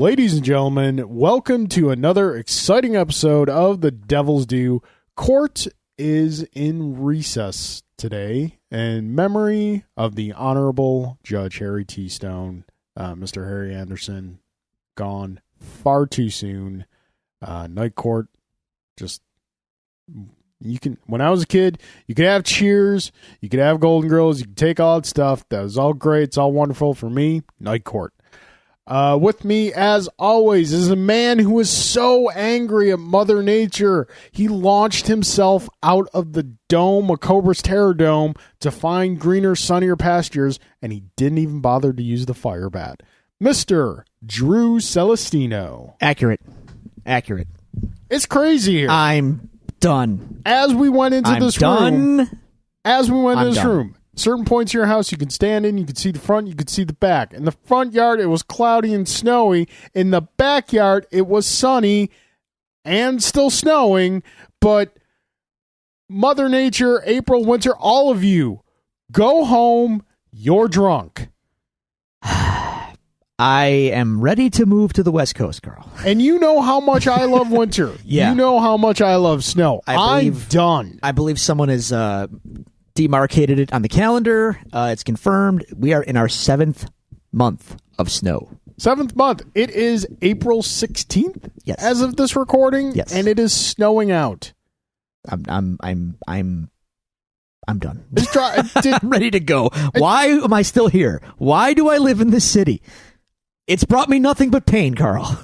Ladies and gentlemen, welcome to another exciting episode of The Devil's Due. Court is in recess today in memory of the Honorable Judge Harry T. Stone, Mr. Harry Anderson, gone far too soon. Night court, just, you can, when I was a kid, you could have cheers, you could have Golden Girls, you could take all that stuff. That was all great. It's all wonderful. For me, night court. With me, as always, is a man who is so angry at Mother Nature, he launched himself out of the dome, a Cobra's Terror Dome, to find greener, sunnier pastures, and he didn't even bother to use the fire bat. Mr. Drew Celestino. Accurate. It's crazy here. I'm done. As we went into this room, certain points of your house you can stand in, you can see the front, you could see the back. In the front yard, it was cloudy and snowy. In the backyard, it was sunny and still snowing. But Mother Nature, April, winter, all of you, go home. You're drunk. I am ready to move to the West Coast, Carl. And you know how much I love winter. Yeah. You know how much I love snow. I'm done. I believe someone has demarcated it on the calendar. It's confirmed. We are in our 7th month of snow. 7th month. It is April 16th. Yes. As of this recording. Yes. And it is snowing out. I'm done. I'm ready to go. Why am I still here? Why do I live in this city? It's brought me nothing but pain, Carl.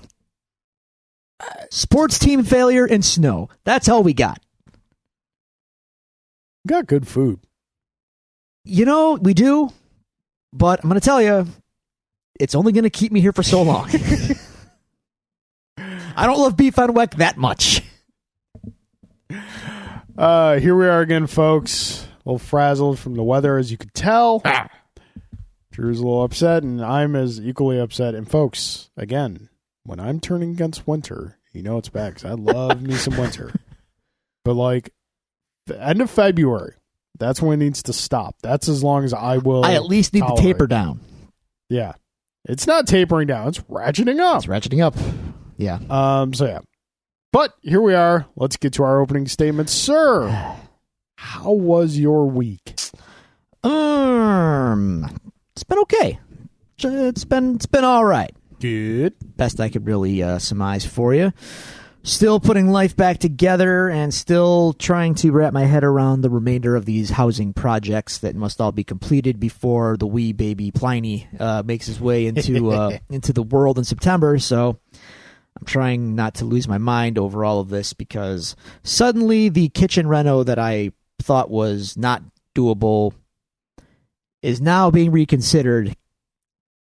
Sports team failure and snow. That's all we got. Got good food. You know, we do, but I'm going to tell you, it's only going to keep me here for so long. I don't love beef on weck that much. Here we are again, folks. A little frazzled from the weather, as you could tell. Drew's a little upset, and I'm as equally upset. And folks, again, when I'm turning against winter, you know it's bad, because I love me some winter. But like, the end of February, that's when it needs to stop. That's as long as I will. I at least need to taper down. Yeah. It's not tapering down. It's ratcheting up. It's ratcheting up. Yeah. So yeah. But here we are. Let's get to our opening statement. Sir, how was your week? It's been okay. It's been all right. Good. Best I could really surmise for you. Still putting life back together and still trying to wrap my head around the remainder of these housing projects that must all be completed before the wee baby Pliny makes his way into into the world in September. So I'm trying not to lose my mind over all of this, because suddenly the kitchen reno that I thought was not doable is now being reconsidered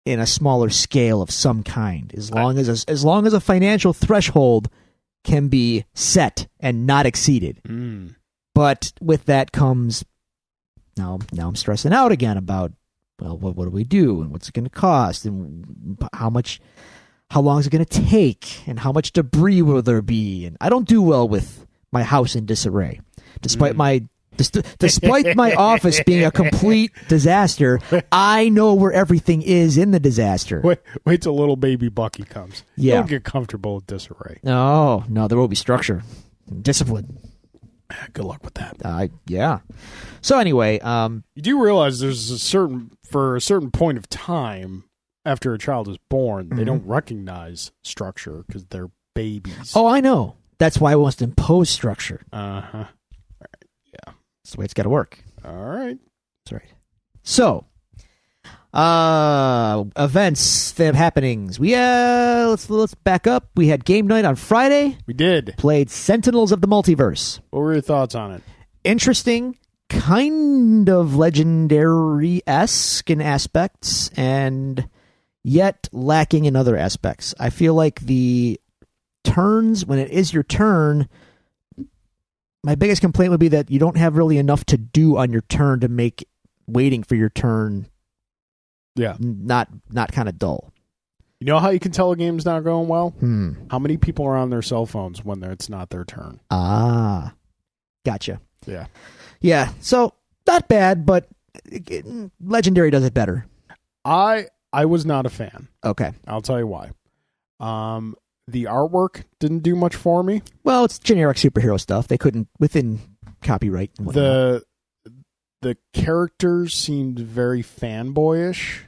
in a smaller scale of some kind, as long as a financial threshold can be set and not exceeded. But with that comes now I'm stressing out again about, well, what do we do, and what's it going to cost, and how long is it going to take, and how much debris will there be? And I don't do well with my house in disarray, despite my office being a complete disaster. I know where everything is in the disaster. Wait till little baby Bucky comes. Yeah. You'll get comfortable with disarray. No, there will be structure, discipline. Good luck with that. Yeah. So anyway, you do realize there's a certain point of time after a child is born, they don't recognize structure because they're babies. Oh, I know. That's why I want to impose structure. Uh-huh. That's the way it's got to work. All right. That's right. So, events, happenings. Let's back up. We had game night on Friday. We did. Played Sentinels of the Multiverse. What were your thoughts on it? Interesting, kind of legendary-esque in aspects, and yet lacking in other aspects. I feel like the turns, when it is your turn, my biggest complaint would be that you don't have really enough to do on your turn to make waiting for your turn not kind of dull. You know how you can tell a game's not going well? How many people are on their cell phones when it's not their turn? Ah, gotcha. Yeah. Yeah, so not bad, but Legendary does it better. I was not a fan. Okay. I'll tell you why. The artwork didn't do much for me. Well, it's generic superhero stuff. They couldn't, within copyright. And whatnot. The characters seemed very fanboyish.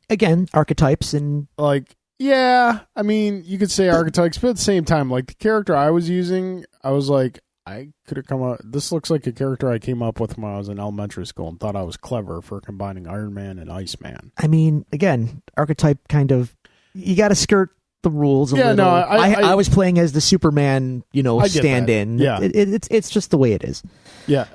Again, archetypes and Like, yeah, I mean, you could say archetypes, but at the same time, like the character I was using, I was like, I could have come up. This looks like a character I came up with when I was in elementary school and thought I was clever for combining Iron Man and Iceman. I mean, again, archetype kind of, you got to skirt the rules a little. No, I was playing as the Superman, stand-in. Yeah. It's just the way it is. Yeah.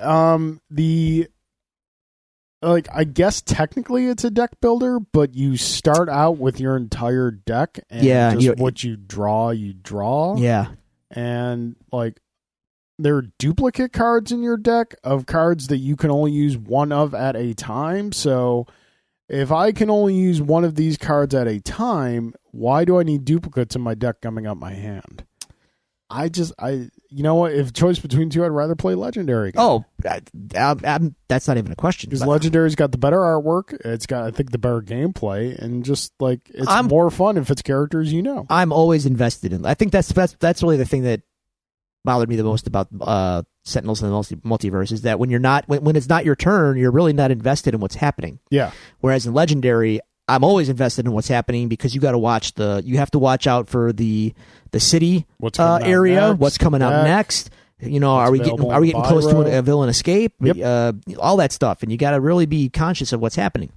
I guess technically it's a deck builder, but you start out with your entire deck and what you draw. Yeah. And like, there are duplicate cards in your deck of cards that you can only use one of at a time. So if I can only use one of these cards at a time, why do I need duplicates in my deck coming up my hand? You know what? If choice between two, I'd rather play Legendary. Oh, that's not even a question. Because Legendary's got the better artwork. It's got, I think, the better gameplay, and just like it's more fun if it's characters you know. I'm always invested in. I think that's really the thing that bothered me the most about Sentinels and the Multiverse is that when you're not when it's not your turn, you're really not invested in what's happening. Yeah. Whereas in Legendary, I'm always invested in what's happening because you have to watch out for the city area, next, what's coming out next. Are we getting close to a villain escape? Yep. All that stuff, and you got to really be conscious of what's happening.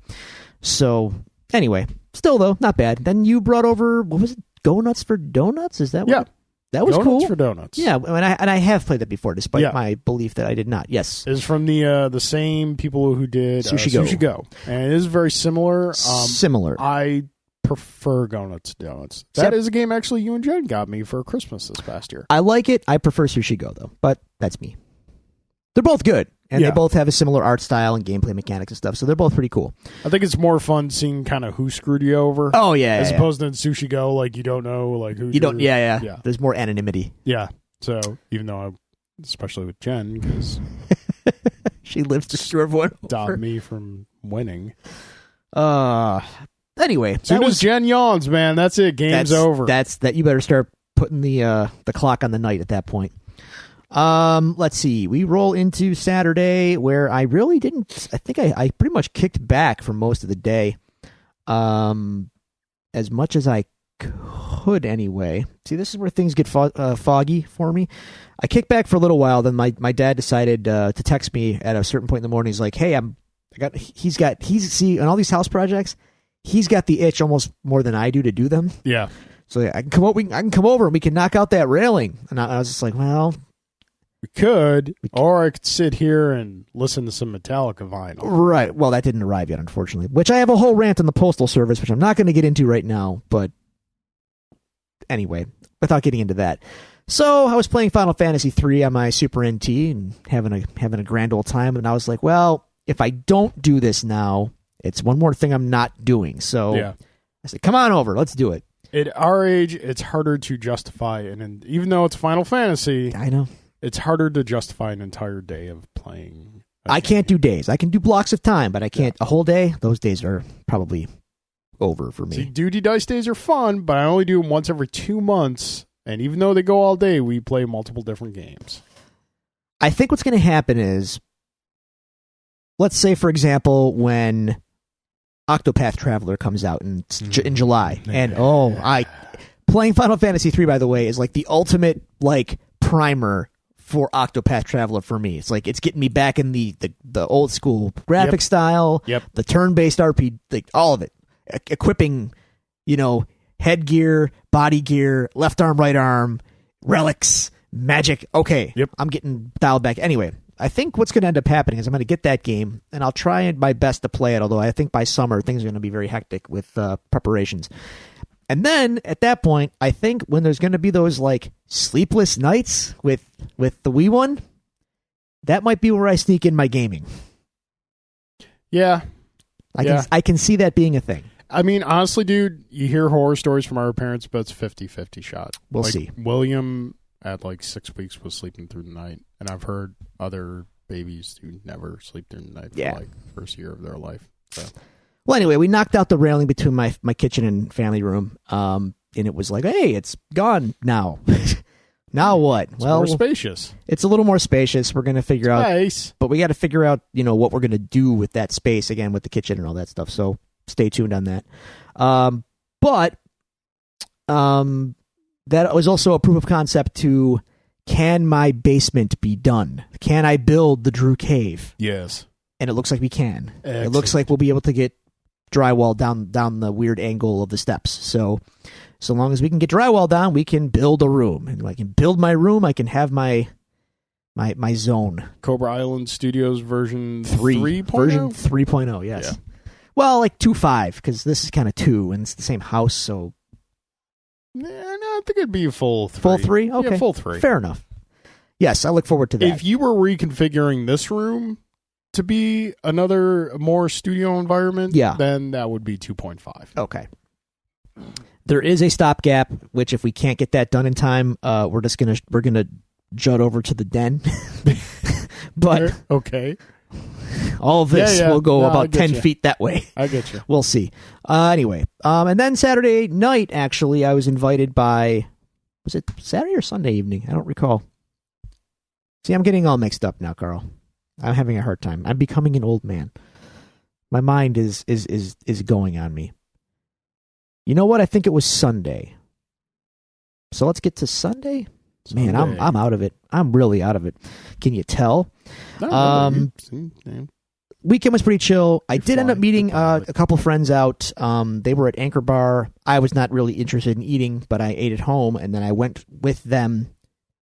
So anyway, still though, not bad. Then you brought over, what was it? Go Nuts for Donuts? Is that what? Yeah. That was Donuts cool. for Donuts. Yeah, and I have played that before, despite my belief that I did not. Yes, it's from the same people who did Sushi Go, and it is very similar. Similar. I prefer Go Nuts to Donuts. That is a game actually you and Jen got me for Christmas this past year. I like it. I prefer Sushi Go though, but that's me. They're both good, and they both have a similar art style and gameplay mechanics and stuff, so they're both pretty cool. I think it's more fun seeing kind of who screwed you over. Oh yeah, as opposed to in Sushi Go, like you don't know like who. You don't. Yeah. There's more anonymity. Yeah. So even though especially with Jen, because she lives to screw everyone over. Stop me from winning. Anyway, as soon as Jen yawns, man, that's it. Game's over. That's that. You better start putting the clock on the night at that point. Let's see. We roll into Saturday where I really didn't. I think I pretty much kicked back for most of the day, as much as I could anyway. See, this is where things get foggy for me. I kicked back for a little while. Then my dad decided to text me at a certain point in the morning. He's like, "Hey, he's on all these house projects. He's got the itch almost more than I do to do them. Yeah. So I can come over and we can knock out that railing." And I was just like, well. We could, or I could sit here and listen to some Metallica vinyl. Right. Well, that didn't arrive yet, unfortunately. Which I have a whole rant on the Postal Service, which I'm not going to get into right now. But anyway, without getting into that. So I was playing Final Fantasy III on my Super NT and having a grand old time. And I was like, well, if I don't do this now, it's one more thing I'm not doing. So I said, come on over. Let's do it. At our age, it's harder to justify. And even though it's Final Fantasy, I know. It's harder to justify an entire day of playing. I can't do days. I can do blocks of time, but I can't a whole day. Those days are probably over for me. See, Duty Dice days are fun, but I only do them once every 2 months. And even though they go all day, we play multiple different games. I think what's going to happen is, let's say, for example, when Octopath Traveler comes out in July, and playing Final Fantasy III, by the way, is like the ultimate primer for Octopath Traveler for me. It's like it's getting me back in the old school graphic style, the turn-based RPG, all of it. Equipping, headgear, body gear, left arm, right arm, relics, magic. Okay, I'm getting dialed back. Anyway, I think what's going to end up happening is I'm going to get that game, and I'll try my best to play it, although I think by summer things are going to be very hectic with preparations. And then, at that point, I think when there's going to be those, sleepless nights with the Wii one, that might be where I sneak in my gaming. Yeah. I can see that being a thing. I mean, honestly, dude, you hear horror stories from our parents, but it's 50-50 shot. We'll see. William, at 6 weeks, was sleeping through the night. And I've heard other babies who never sleep through the night for, the first year of their life. So. Well, anyway, we knocked out the railing between my kitchen and family room. and it was like, hey, it's gone now. Now what? It's more spacious. It's a little more spacious. We're going to figure out, but we got to figure out, what we're going to do with that space again with the kitchen and all that stuff. So stay tuned on that. But that was also a proof of concept to, can my basement be done? Can I build the Drew Cave? Yes. And it looks like we can. Excellent. It looks like we'll be able to get drywall down the weird angle of the steps. So long as we can get drywall down, we can build a room. And I can build my room. I can have my zone. Cobra Island Studios version 3.0? Version 3.0, yes. Yeah. Well, like 2.5, because this is kind of 2, and it's the same house, so... Yeah, no, I think it'd be a full 3. Full 3? Okay. Yeah, full 3. Fair enough. Yes, I look forward to that. If you were reconfiguring this room to be another more studio environment, then that would be 2.5. Okay. There is a stopgap, which if we can't get that done in time, we're gonna jut over to the den. But okay, all of this will go about 10 feet that way. I get you. We'll see. Anyway, and then Saturday night, actually, I was invited by, was it Saturday or Sunday evening? I don't recall. See, I'm getting all mixed up now, Carl. I'm having a hard time. I'm becoming an old man. My mind is going on me. You know what? I think it was Sunday. So let's get to Sunday. Man, I'm out of it. I'm really out of it. Can you tell? Weekend was pretty chill. I did end up meeting a couple friends out. They were at Anchor Bar. I was not really interested in eating, but I ate at home, and then I went with them.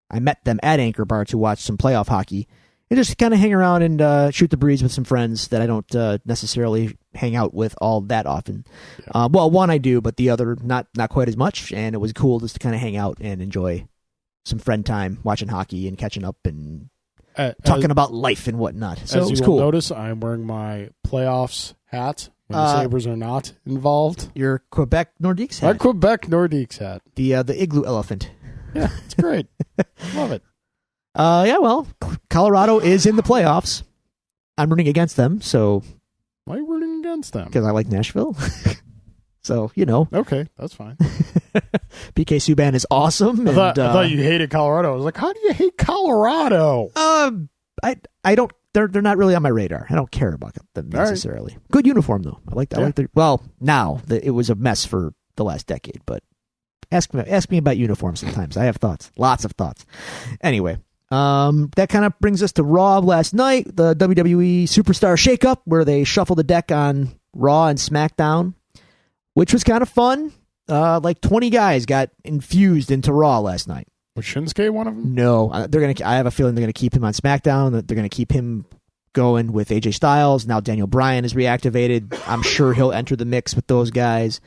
I met them at Anchor Bar to watch some playoff hockey and just kind of hang around and shoot the breeze with some friends that I don't necessarily hang out with all that often. Yeah. Well, one I do, but the other not quite as much, and it was cool just to kind of hang out and enjoy some friend time, watching hockey and catching up and talking about life and whatnot. So it was cool. Notice I'm wearing my playoffs hat when the Sabres are not involved. Your Quebec Nordiques hat. My Quebec Nordiques hat. The igloo elephant. Yeah, it's great. Love it. Yeah, well, Colorado is in the playoffs. I'm rooting against them, so... Why are you rooting against them? Because I like Nashville. So, Okay, that's fine. PK Subban is awesome. I thought you hated Colorado. I was like, how do you hate Colorado? I don't... They're not really on my radar. I don't care about them necessarily. Right. Good uniform, though. I like the... Well, now, it was a mess for the last decade, but ask me about uniforms sometimes. I have thoughts. Lots of thoughts. Anyway... that kind of brings us to Raw last night, the WWE Superstar Shakeup, where they shuffled the deck on Raw and SmackDown, which was kind of fun. Like 20 guys got infused into Raw last night. Was Shinsuke one of them? No, I have a feeling they're gonna keep him on SmackDown. That they're gonna keep him going with AJ Styles. Now Daniel Bryan is reactivated. I'm sure he'll enter the mix with those guys.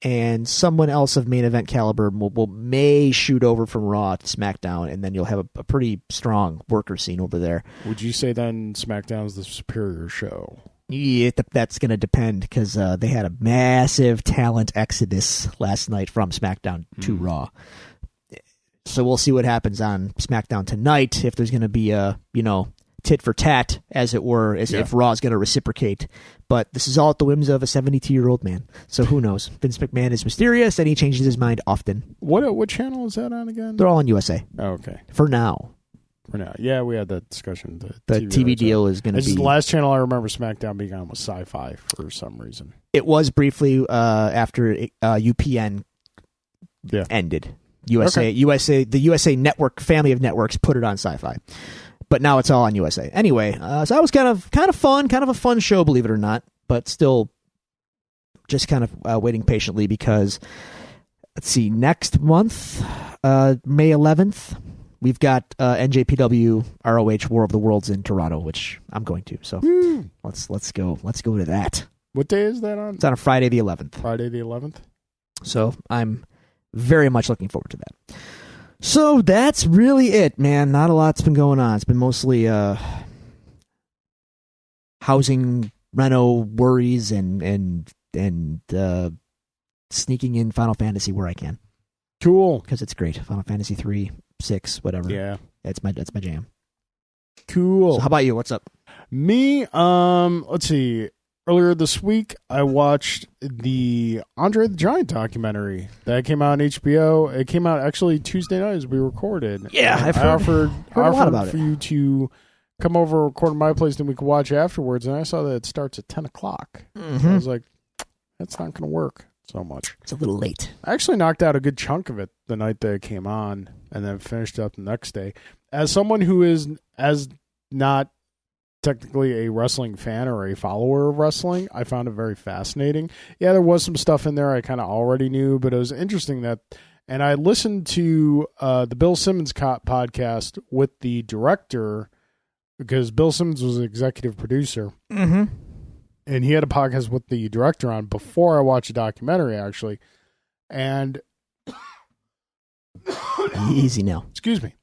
And someone else of main event caliber may shoot over from Raw to SmackDown, and then you'll have a pretty strong worker scene over there. Would you say then SmackDown's the superior show? Yeah, that's going to depend, because they had a massive talent exodus last night from SmackDown to Raw. So we'll see what happens on SmackDown tonight, if there's going to be a, tit for tat, as it were, if Raw's going to reciprocate. But this is all at the whims of a 72-year-old man. So who knows? Vince McMahon is mysterious, and he changes his mind often. What channel is that on again? They're all on USA. Oh, okay. For now. Yeah, we had that discussion. The TV deal is going to be... The last channel I remember SmackDown being on was Sci-Fi for some reason. It was briefly after UPN ended. USA, the USA network, family of networks, put it on Sci-Fi. But now it's all on USA. Anyway, so that was kind of fun, kind of a fun show, believe it or not. But still, just kind of waiting patiently because, let's see, next month, May 11th, we've got NJPW ROH War of the Worlds in Toronto, which I'm going to. So let's go to that. What day is that on? It's on a Friday the 11th. Friday the 11th. So I'm very much looking forward to that. So that's really it, man. Not a lot's been going on. It's been mostly housing, reno worries, and sneaking in Final Fantasy where I can. Cool, because it's great. Final Fantasy 3, 6, whatever. Yeah, that's my jam. Cool. So how about you? What's up? Me, let's see. earlier this week, I watched the Andre the Giant documentary that came out on HBO. It came out actually Tuesday night as we recorded. Yeah, I offered a lot about for it. you to come over, record at my place, and we could watch afterwards. And I saw that it starts at 10 o'clock. Mm-hmm. So I was like, that's not going to work so much. It's a little late. I actually knocked out a good chunk of it the night that it came on, and then finished up the next day. As someone who is not technically a wrestling fan or a follower of wrestling, I found it very fascinating. Yeah, there was some stuff in there I kind of already knew, but it was interesting that, and I listened to the Bill Simmons podcast with the director, because Bill Simmons was an executive producer. Mm-hmm. And he had a podcast with the director on before I watched the documentary, actually. And easy now. Excuse me.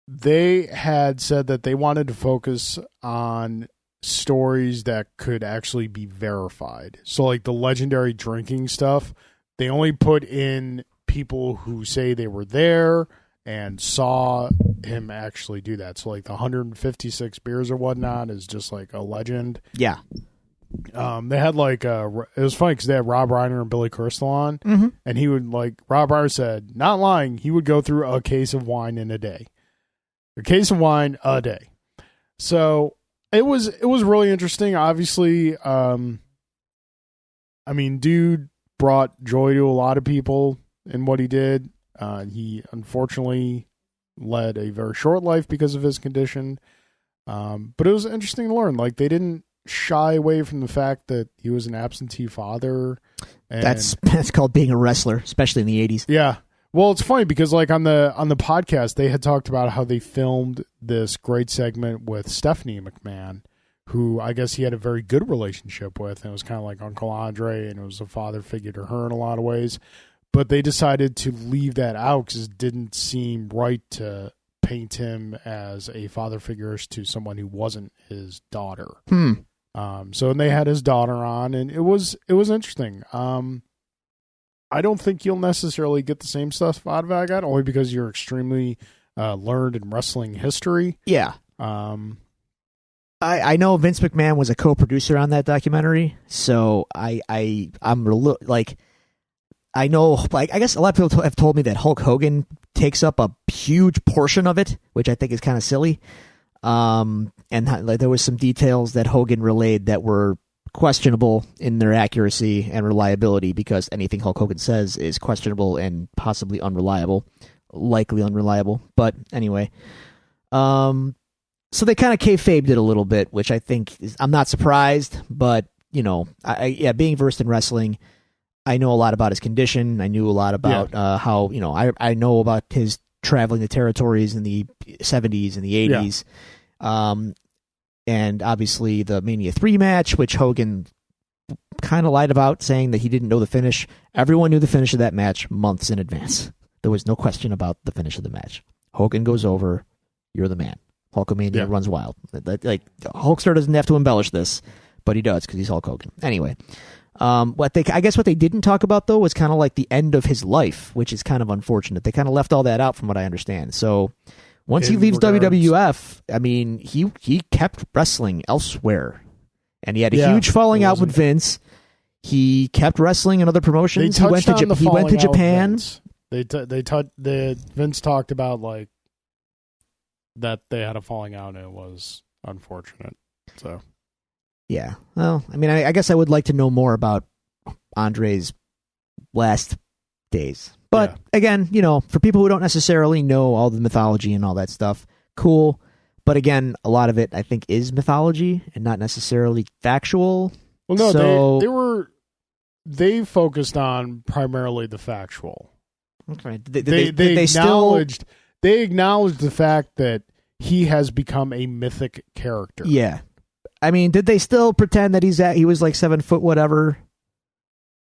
They had said that they wanted to focus on stories that could actually be verified. So like the legendary drinking stuff, they only put in people who say they were there and saw him actually do that. So like the 156 beers or whatnot is just like a legend. Yeah. They had like it was funny because they had Rob Reiner and Billy Crystal on, Mm-hmm. and he would, like, Rob Reiner said, not lying, he would go through a case of wine in a day. A case of wine a day. So it was really interesting. Obviously, I mean, dude brought joy to a lot of people in what he did. He unfortunately led a very short life because of his condition. But it was interesting to learn. Like, they didn't shy away from the fact that he was an absentee father. And That's called being a wrestler, especially in the 80s. yeah. Well, it's funny because like on the podcast, they had talked about how they filmed this great segment with Stephanie McMahon, who I guess he had a very good relationship with, and it was kind of like Uncle Andre, and it was a father figure to her in a lot of ways. But they decided to leave that out because it didn't seem right to paint him as a father figure to someone who wasn't his daughter. So and they had his daughter on, and it was interesting. I don't think you'll necessarily get the same stuff out of that guy, only because you're extremely learned in wrestling history. Yeah. I know Vince McMahon was a co-producer on that documentary, so I'm like, I know, like, I guess a lot of people have told me that Hulk Hogan takes up a huge portion of it, which I think is kind of silly. And like, there was some details that Hogan relayed that were questionable in their accuracy and reliability, because anything Hulk Hogan says is questionable and possibly unreliable, likely unreliable. But anyway, so they kind of kayfabed it a little bit, which I think I'm not surprised, but you know, being versed in wrestling, I know a lot about his condition. I knew a lot about how, you know, I know about his traveling the territories in the 70s and the 80s. And obviously the Mania 3 match, which Hogan kind of lied about, saying that he didn't know the finish. Everyone knew the finish of that match months in advance. There was no question about the finish of the match. Hogan goes over, you're the man. Hulkamania runs wild. Like, Hulkster doesn't have to embellish this, but he does because he's Hulk Hogan. Anyway, I guess what they didn't talk about, though, was kind of like the end of his life, which is kind of unfortunate. They kind of left all that out from what I understand. So once he leaves WWF, I mean, he kept wrestling elsewhere, and he had a huge falling out with Vince. He kept wrestling in other promotions. He went to Japan. Vince talked about like that they had a falling out, and it was unfortunate. So yeah, well, I mean, I guess I would like to know more about Andre's last days. But again, you know, for people who don't necessarily know all the mythology and all that stuff, cool. But again, a lot of it, I think, is mythology and not necessarily factual. Well, no, so, they focused on primarily the factual. Okay, they acknowledged the fact that he has become a mythic character. Yeah, I mean, did they still pretend that he was like 7 foot whatever?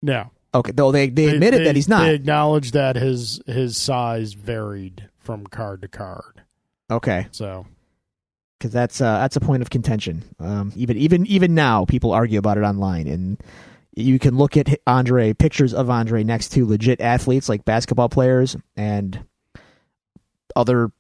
No. Okay, though they admitted that he's not. They acknowledged that his size varied from card to card. Okay, so because that's a point of contention. Even now, people argue about it online, and you can look at pictures of Andre next to legit athletes like basketball players and other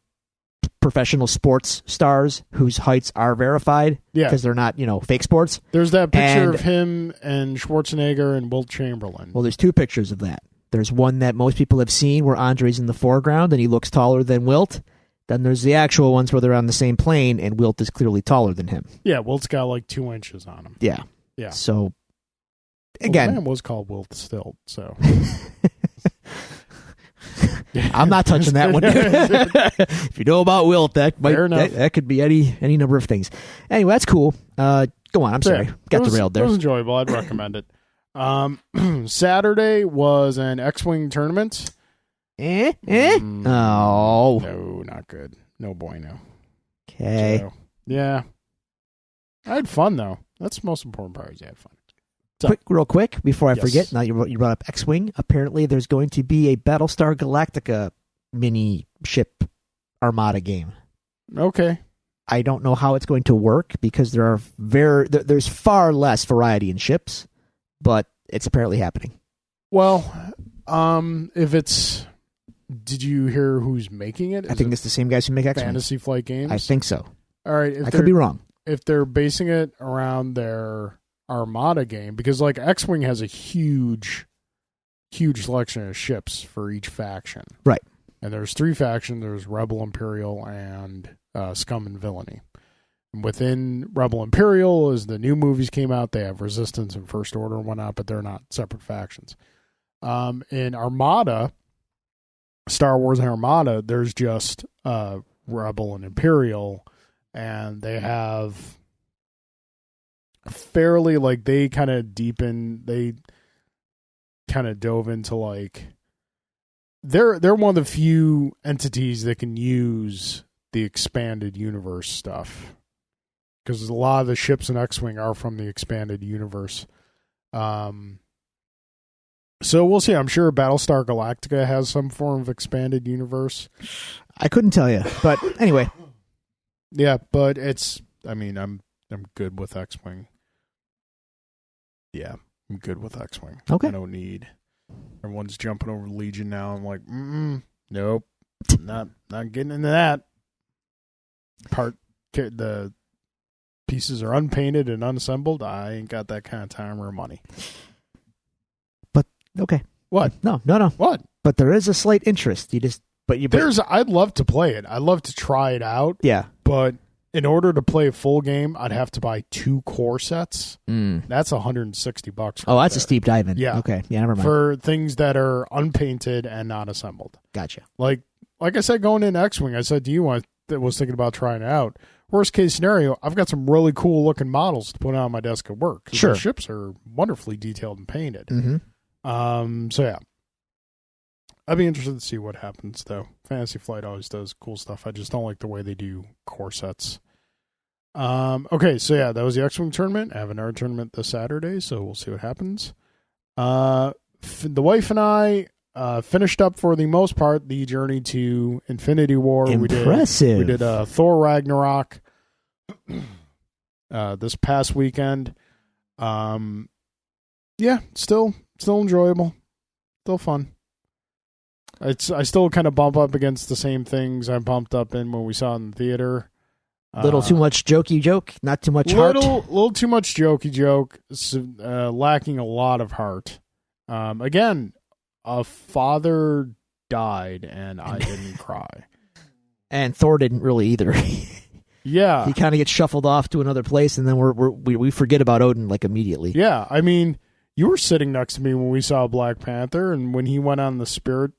professional sports stars whose heights are verified because they're not, fake sports. There's that picture of him and Schwarzenegger and Wilt Chamberlain. Well, there's two pictures of that. There's one that most people have seen where Andre's in the foreground and he looks taller than Wilt. Then there's the actual ones where they're on the same plane and Wilt is clearly taller than him. Yeah, Wilt's got like 2 inches on him. Yeah. Yeah. So, again. The man was called Wilt still, so. I'm not touching that one. If you know about Wilt, that could be any number of things. Anyway, that's cool. Go on. I'm sorry. Got derailed there. It was enjoyable. I'd recommend it. Saturday was an X-Wing tournament. Oh. No, not good. No bueno. Okay. So, yeah. I had fun, though. That's the most important part is I had fun. So, real quick, before I forget, now you brought up X-Wing. Apparently, there's going to be a Battlestar Galactica mini ship armada game. Okay. I don't know how it's going to work because there's far less variety in ships, but it's apparently happening. Well, if it's... Did you hear who's making it? I think it's the same guys who make X-Wing. Fantasy Flight Games? I think so. All right. I could be wrong. If they're basing it around their Armada game, because like X-Wing has a huge selection of ships for each faction. Right. And there's 3 factions. There's Rebel, Imperial, and Scum and Villainy. And within Rebel Imperial, as the new movies came out, they have Resistance and First Order and whatnot, but they're not separate factions. In Armada... Star Wars and Armada, there's just Rebel and Imperial, and they have fairly, like, they kind of dove into, like, they're one of the few entities that can use the expanded universe stuff, because a lot of the ships in X-Wing are from the expanded universe. So we'll see. I'm sure Battlestar Galactica has some form of expanded universe. I couldn't tell you, but anyway. Yeah, but I'm good with X-Wing. Yeah, I'm good with X-Wing. Okay. I don't need... Everyone's jumping over Legion now. I'm like, nope. Not getting into that. The pieces are unpainted and unassembled. I ain't got that kind of time or money. Okay. What? No. What? But there is a slight interest. I'd love to play it. I'd love to try it out. Yeah. But in order to play a full game, I'd have to buy 2 core sets. That's $160. Oh, that's a steep dive in. Yeah. Okay. Yeah, never mind. For things that are unpainted and not assembled. Gotcha. Like I said, going in X-Wing, I said to you, I was thinking about trying it out. Worst case scenario, I've got some really cool looking models to put on my desk at work. Sure. The ships are wonderfully detailed and painted. Mm-hmm. So yeah, I'd be interested to see what happens though. Fantasy Flight always does cool stuff. I just don't like the way they do core sets. Okay, so yeah, that was the X-Wing tournament. I have another tournament this Saturday, so we'll see what happens. The wife and I finished up for the most part the journey to Infinity War. Impressive. We did Thor Ragnarok this past weekend. Yeah, still enjoyable, still fun. I still kind of bump up against the same things I bumped up in when we saw it in the theater. Little too much jokey joke, not too much heart. Little too much jokey joke, lacking a lot of heart. Again, a father died and I didn't cry. And Thor didn't really either. Yeah, he kind of gets shuffled off to another place, and then we forget about Odin like immediately. Yeah, I mean, you were sitting next to me when we saw Black Panther, and when he went on the spirit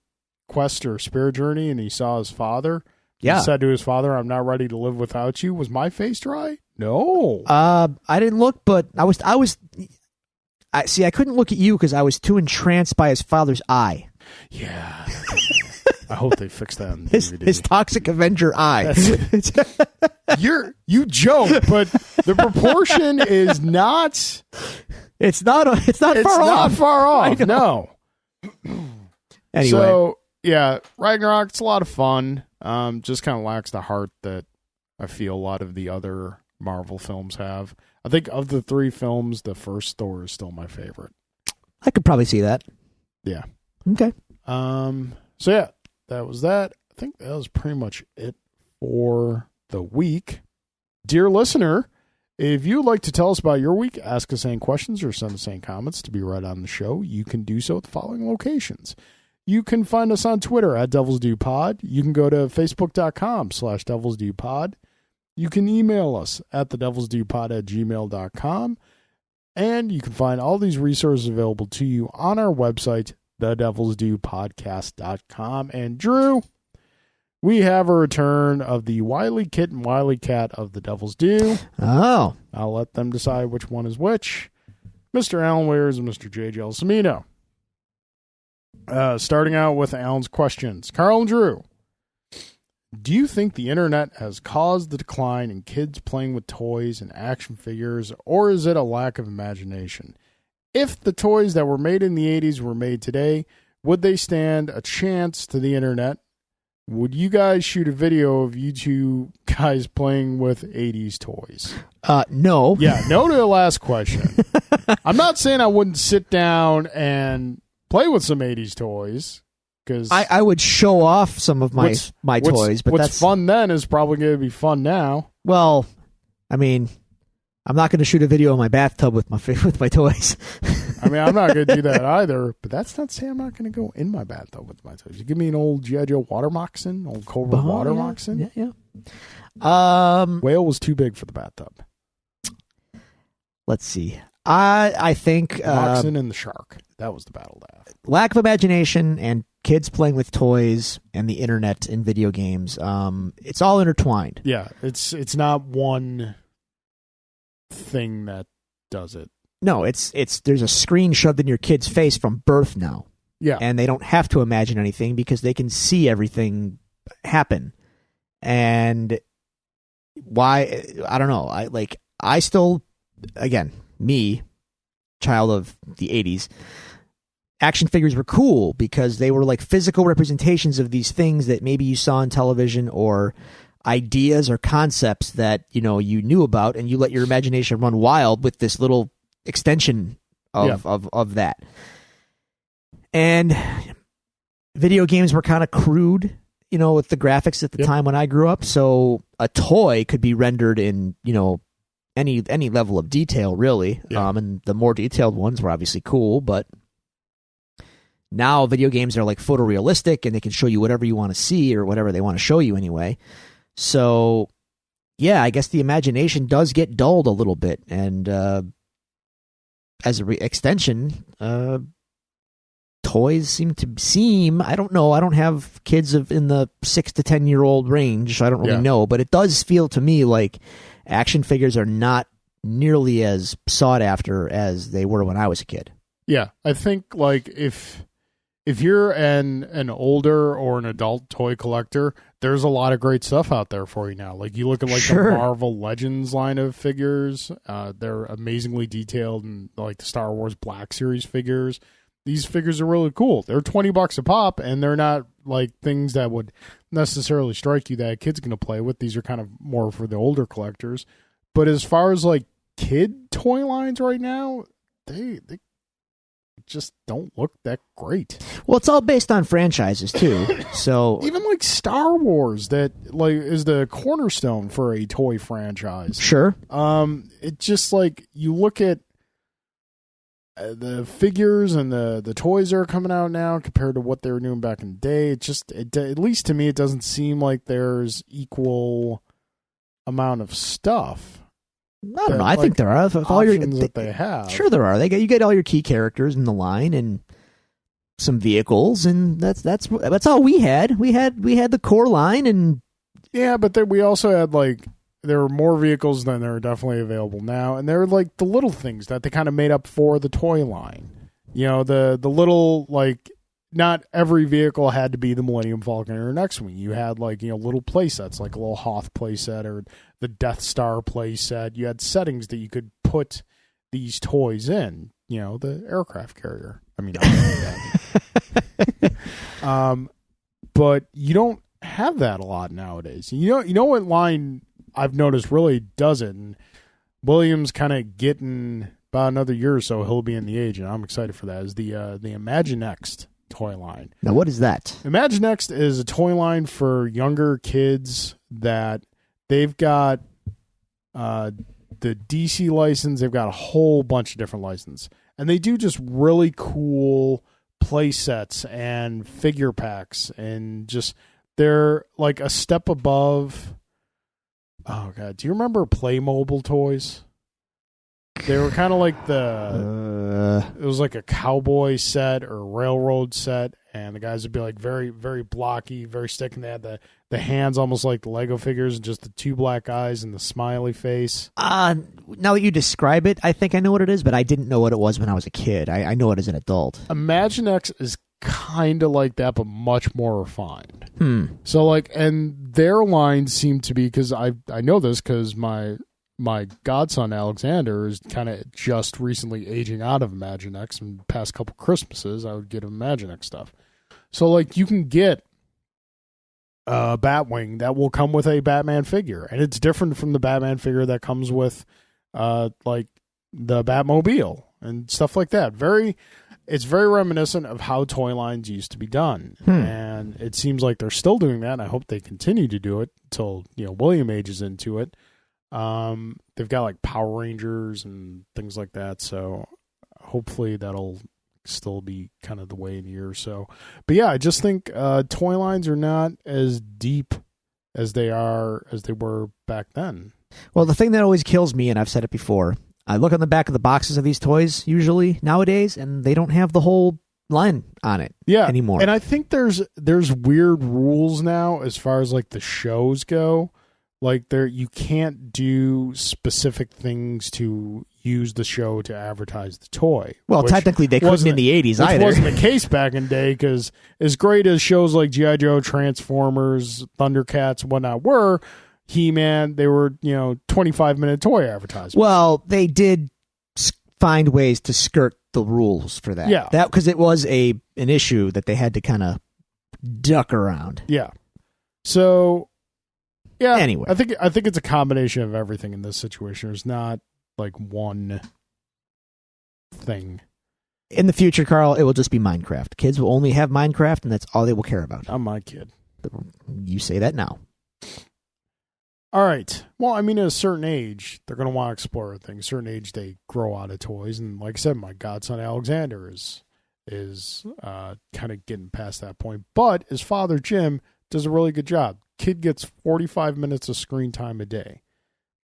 quest or spirit journey, and he saw his father. Yeah, he said to his father, "I'm not ready to live without you." Was my face dry? No. I didn't look, but I couldn't look at you because I was too entranced by his father's eye. Yeah. I hope they fix that on DVD. His Toxic Avenger eye. You joke, but the proportion is not. It's not far off. It's not far off. No. Anyway. So yeah, Ragnarok. It's a lot of fun. Just kind of lacks the heart that I feel a lot of the other Marvel films have. I think of the 3 films, the first Thor is still my favorite. I could probably see that. Yeah. Okay. So yeah, that was that. I think that was pretty much it for the week. Dear listener, if you'd like to tell us about your week, ask us any questions, or send us any comments to be read on the show, you can do so at the following locations. You can find us on Twitter at Devils Do Pod. You can go to Facebook.com/Devils Do Pod. You can email us at thedevilsdopod@gmail.com. And you can find all these resources available to you on our website, thedevilsdopodcast.com. And Drew, we have a return of the Wily Kit and Wily Cat of the Devils Do. Oh. I'll let them decide which one is which. Mr. Alan Wears and Mr. J. Gelsomino. Starting out with Alan's questions. Carl and Drew, do you think the internet has caused the decline in kids playing with toys and action figures, or is it a lack of imagination? If the toys that were made in the 80s were made today, would they stand a chance to the internet? Would you guys shoot a video of you two guys playing with 80s toys? No. Yeah, no to the last question. I'm not saying I wouldn't sit down and play with some 80s toys. I would show off some of my toys, but what's fun then is probably going to be fun now. Well, I mean, I'm not going to shoot a video in my bathtub with my toys. I mean, I'm not going to do that either, but that's not saying I'm not going to go in my bathtub with my toys. You give me an old G.I. Joe water moccasin, old Cobra water moccasin. Yeah. Whale was too big for the bathtub. Let's see. I think moccasin and the shark. That was the battle to have. Lack of imagination and kids playing with toys and the internet and video games. It's all intertwined. Yeah, it's not one thing that does it. No, it's there's a screen shoved in your kid's face from birth now. Yeah. And they don't have to imagine anything because they can see everything happen. And why, I don't know. I still, again, me, child of the 80s, action figures were cool because they were like physical representations of these things that maybe you saw on television, or ideas or concepts that, you knew about, and you let your imagination run wild with this little extension of that. And video games were kind of crude, with the graphics at the time when I grew up. So a toy could be rendered in, any level of detail, really. Yeah. And the more detailed ones were obviously cool, but now video games are like photorealistic and they can show you whatever you want to see or whatever they want to show you anyway. So, yeah, I guess the imagination does get dulled a little bit. And as an extension, toys seem, I don't know, I don't have kids in the 6 to 10 year old range, so I don't really know, but it does feel to me like action figures are not nearly as sought after as they were when I was a kid. Yeah, I think like if you're an older or an adult toy collector, there's a lot of great stuff out there for you now. Like you look at the Marvel Legends line of figures, they're amazingly detailed, and like the Star Wars Black Series figures. These figures are really cool. They're $20 a pop, and they're not like things that would necessarily strike you that a kid's going to play with. These are kind of more for the older collectors. But as far as like kid toy lines right now, they just don't look that great. Well, it's all based on franchises too. So even like Star Wars, that like is the cornerstone for a toy franchise. Sure. It just like you look at the figures and the toys that are coming out now compared to what they were doing back in the day. At least to me, it doesn't seem like there's equal amount of stuff. I don't know. I think there are. Options that they have. Sure, there are. You get all your key characters in the line and some vehicles, and that's all we had. We had the core line, and yeah, but then we also had like there were more vehicles than there are definitely available now, and there were like the little things that they kind of made up for the toy line. The little like. Not every vehicle had to be the Millennium Falcon or X-Wing. You had like, little play sets, like a little Hoth play set or the Death Star play set. You had settings that you could put these toys in, the aircraft carrier. I mean, but you don't have that a lot nowadays. You know what line I've noticed really does it, and Williams kind of getting about another year or so, he'll be in the age, and I'm excited for that, is the Imaginext toy line. Now, what is that? Imaginext is a toy line for younger kids that they've got the DC license. They've got a whole bunch of different licenses. And they do just really cool play sets and figure packs. And just, they're like a step above. Oh, God. Do you remember Playmobil toys? They were kind of like it was like a cowboy set or a railroad set, and the guys would be like very, very blocky, very stick, and they had the hands almost like the Lego figures and just the two black eyes and the smiley face. Now that you describe it, I think I know what it is, but I didn't know what it was when I was a kid. I know it as an adult. Imaginext is kind of like that, but much more refined. So like, and their lines seem to be, because I know this because my godson Alexander is kind of just recently aging out of Imaginext. And past couple Christmases, I would get him Imaginext stuff. So like, you can get a Batwing that will come with a Batman figure, and it's different from the Batman figure that comes with like the Batmobile and stuff like that. It's very reminiscent of how toy lines used to be done. And it seems like they're still doing that, and I hope they continue to do it until, William ages into it. They've got like Power Rangers and things like that, so hopefully that'll still be kind of the way in a year or so. But yeah, I just think toy lines are not as deep as they were back then. Well, the thing that always kills me, and I've said it before, I look on the back of the boxes of these toys usually nowadays, and they don't have the whole line on it anymore. And I think there's weird rules now as far as like the shows go. Like you can't do specific things to use the show to advertise the toy. Well, technically they couldn't in the 80s either. Which wasn't the case back in the day, because as great as shows like G.I. Joe, Transformers, Thundercats, and whatnot were, He-Man, they were, 25-minute toy advertisements. Well, they did find ways to skirt the rules for that. Yeah. Because it was an issue that they had to kind of duck around. Yeah. So... yeah. Anyway, I think it's a combination of everything in this situation. There's not like one thing. In the future, Carl, it will just be Minecraft. Kids will only have Minecraft, and that's all they will care about. I'm my kid. You say that now. All right. Well, I mean, at a certain age, they're going to want to explore things. A certain age, they grow out of toys, and like I said, my godson Alexander is kind of getting past that point. But his father Jim does a really good job. Kid gets 45 minutes of screen time a day,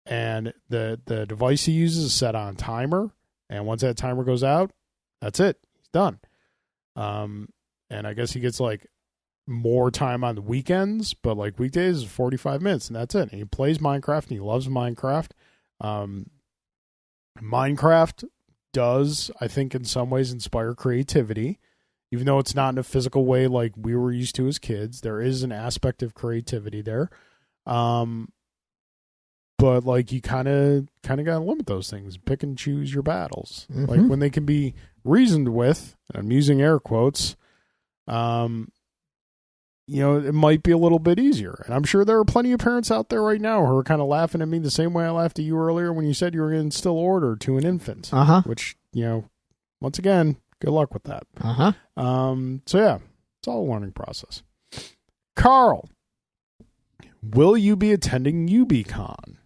and the device he uses is set on timer, and once that timer goes out, that's it. He's done. And I guess he gets like more time on the weekends, but like weekdays is 45 minutes, and that's it. And he plays Minecraft, and he loves Minecraft. Minecraft does, I think, in some ways inspire creativity. Even though it's not in a physical way like we were used to as kids, there is an aspect of creativity there. But like you kind of got to limit those things, pick and choose your battles. Mm-hmm. Like when they can be reasoned with, and I'm using air quotes, it might be a little bit easier. And I'm sure there are plenty of parents out there right now who are kind of laughing at me the same way I laughed at you earlier when you said you were going to instill order to an infant. Which, once again, good luck with that. So yeah, it's all a learning process. Carl, will you be attending UBCon?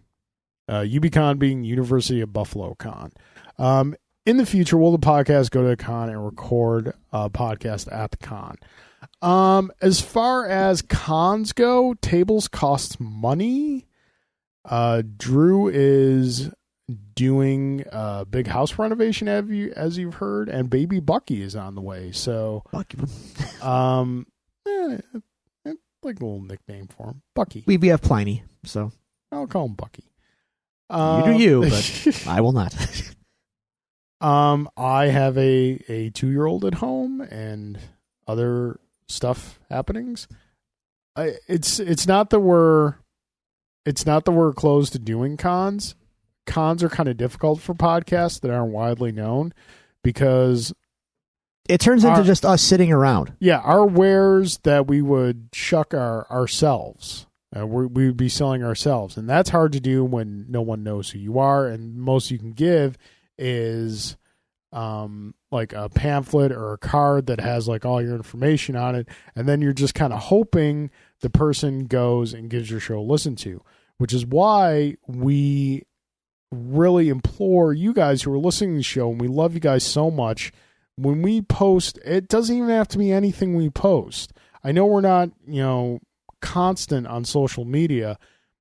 UBCon being University of Buffalo Con. In the future, will the podcast go to the con and record a podcast at the con? As far as cons go, tables cost money. Drew is doing a big house renovation, as you've heard, and baby Bucky is on the way. So Bucky. like a little nickname for him, Bucky. We have Pliny, so I'll call him Bucky. You do you, but I will not. I have a 2-year-old at home and other stuff happenings. It's not that we're closed to doing cons. Cons are kind of difficult for podcasts that aren't widely known because it turns into just us sitting around. Yeah, our wares that we would chuck ourselves. We would be selling ourselves, and that's hard to do when no one knows who you are, and most you can give is like a pamphlet or a card that has like all your information on it, and then you're just kind of hoping the person goes and gives your show a listen to, which is why we really implore you guys who are listening to the show, and we love you guys so much. When we post, it doesn't even have to be anything we post. I know we're not, constant on social media,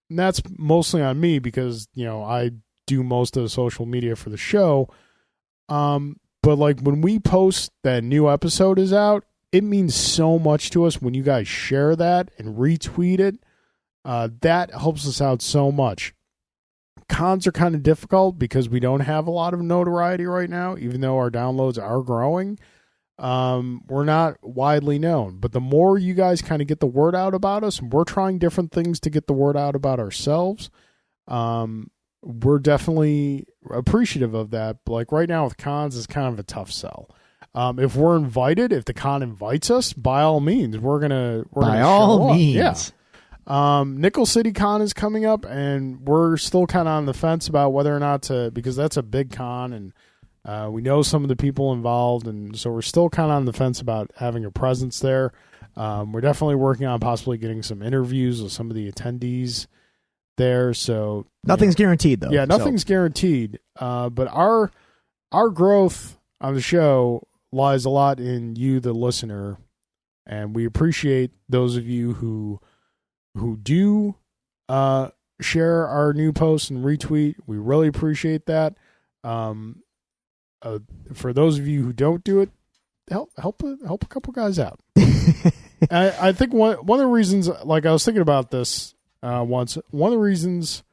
and that's mostly on me because, I do most of the social media for the show. But like when we post that new episode is out, it means so much to us when you guys share that and retweet it. That helps us out so much. Cons are kind of difficult because we don't have a lot of notoriety right now, even though our downloads are growing. We're not widely known, but the more you guys kind of get the word out about us, and we're trying different things to get the word out about ourselves. We're definitely appreciative of that. But like right now with cons, it's kind of a tough sell. If we're invited, if the con invites us, by all means, we're gonna by all show up. means. Yeah. Nickel City Con is coming up, and we're still kind of on the fence about whether or not to, because that's a big con, and we know some of the people involved, and so we're still kind of on the fence about having a presence there. We're definitely working on possibly getting some interviews with some of the attendees there. So nothing's guaranteed, though. Yeah, nothing's guaranteed. But our growth on the show lies a lot in you, the listener, and we appreciate those of you who do share our new posts and retweet. We really appreciate that. For those of you who don't do it, help a couple guys out. I think one of the reasons, like I was thinking about this once, one of the reasons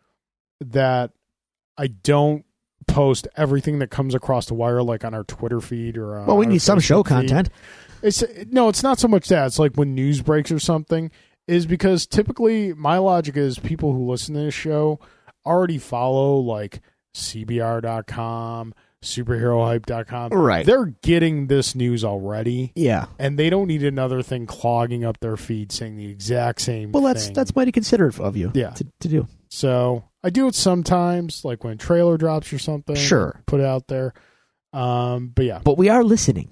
that I don't post everything that comes across the wire, like on our Twitter feed or we need some show content. It's not so much that. It's like when news breaks or something, is because typically my logic is people who listen to this show already follow like CBR.com, superherohype.com. Right. They're getting this news already. Yeah. And they don't need another thing clogging up their feed saying the exact same thing. Well, that's mighty considerate of you to do. So I do it sometimes, like when a trailer drops or something. Sure. Put it out there. But yeah. But we are listening.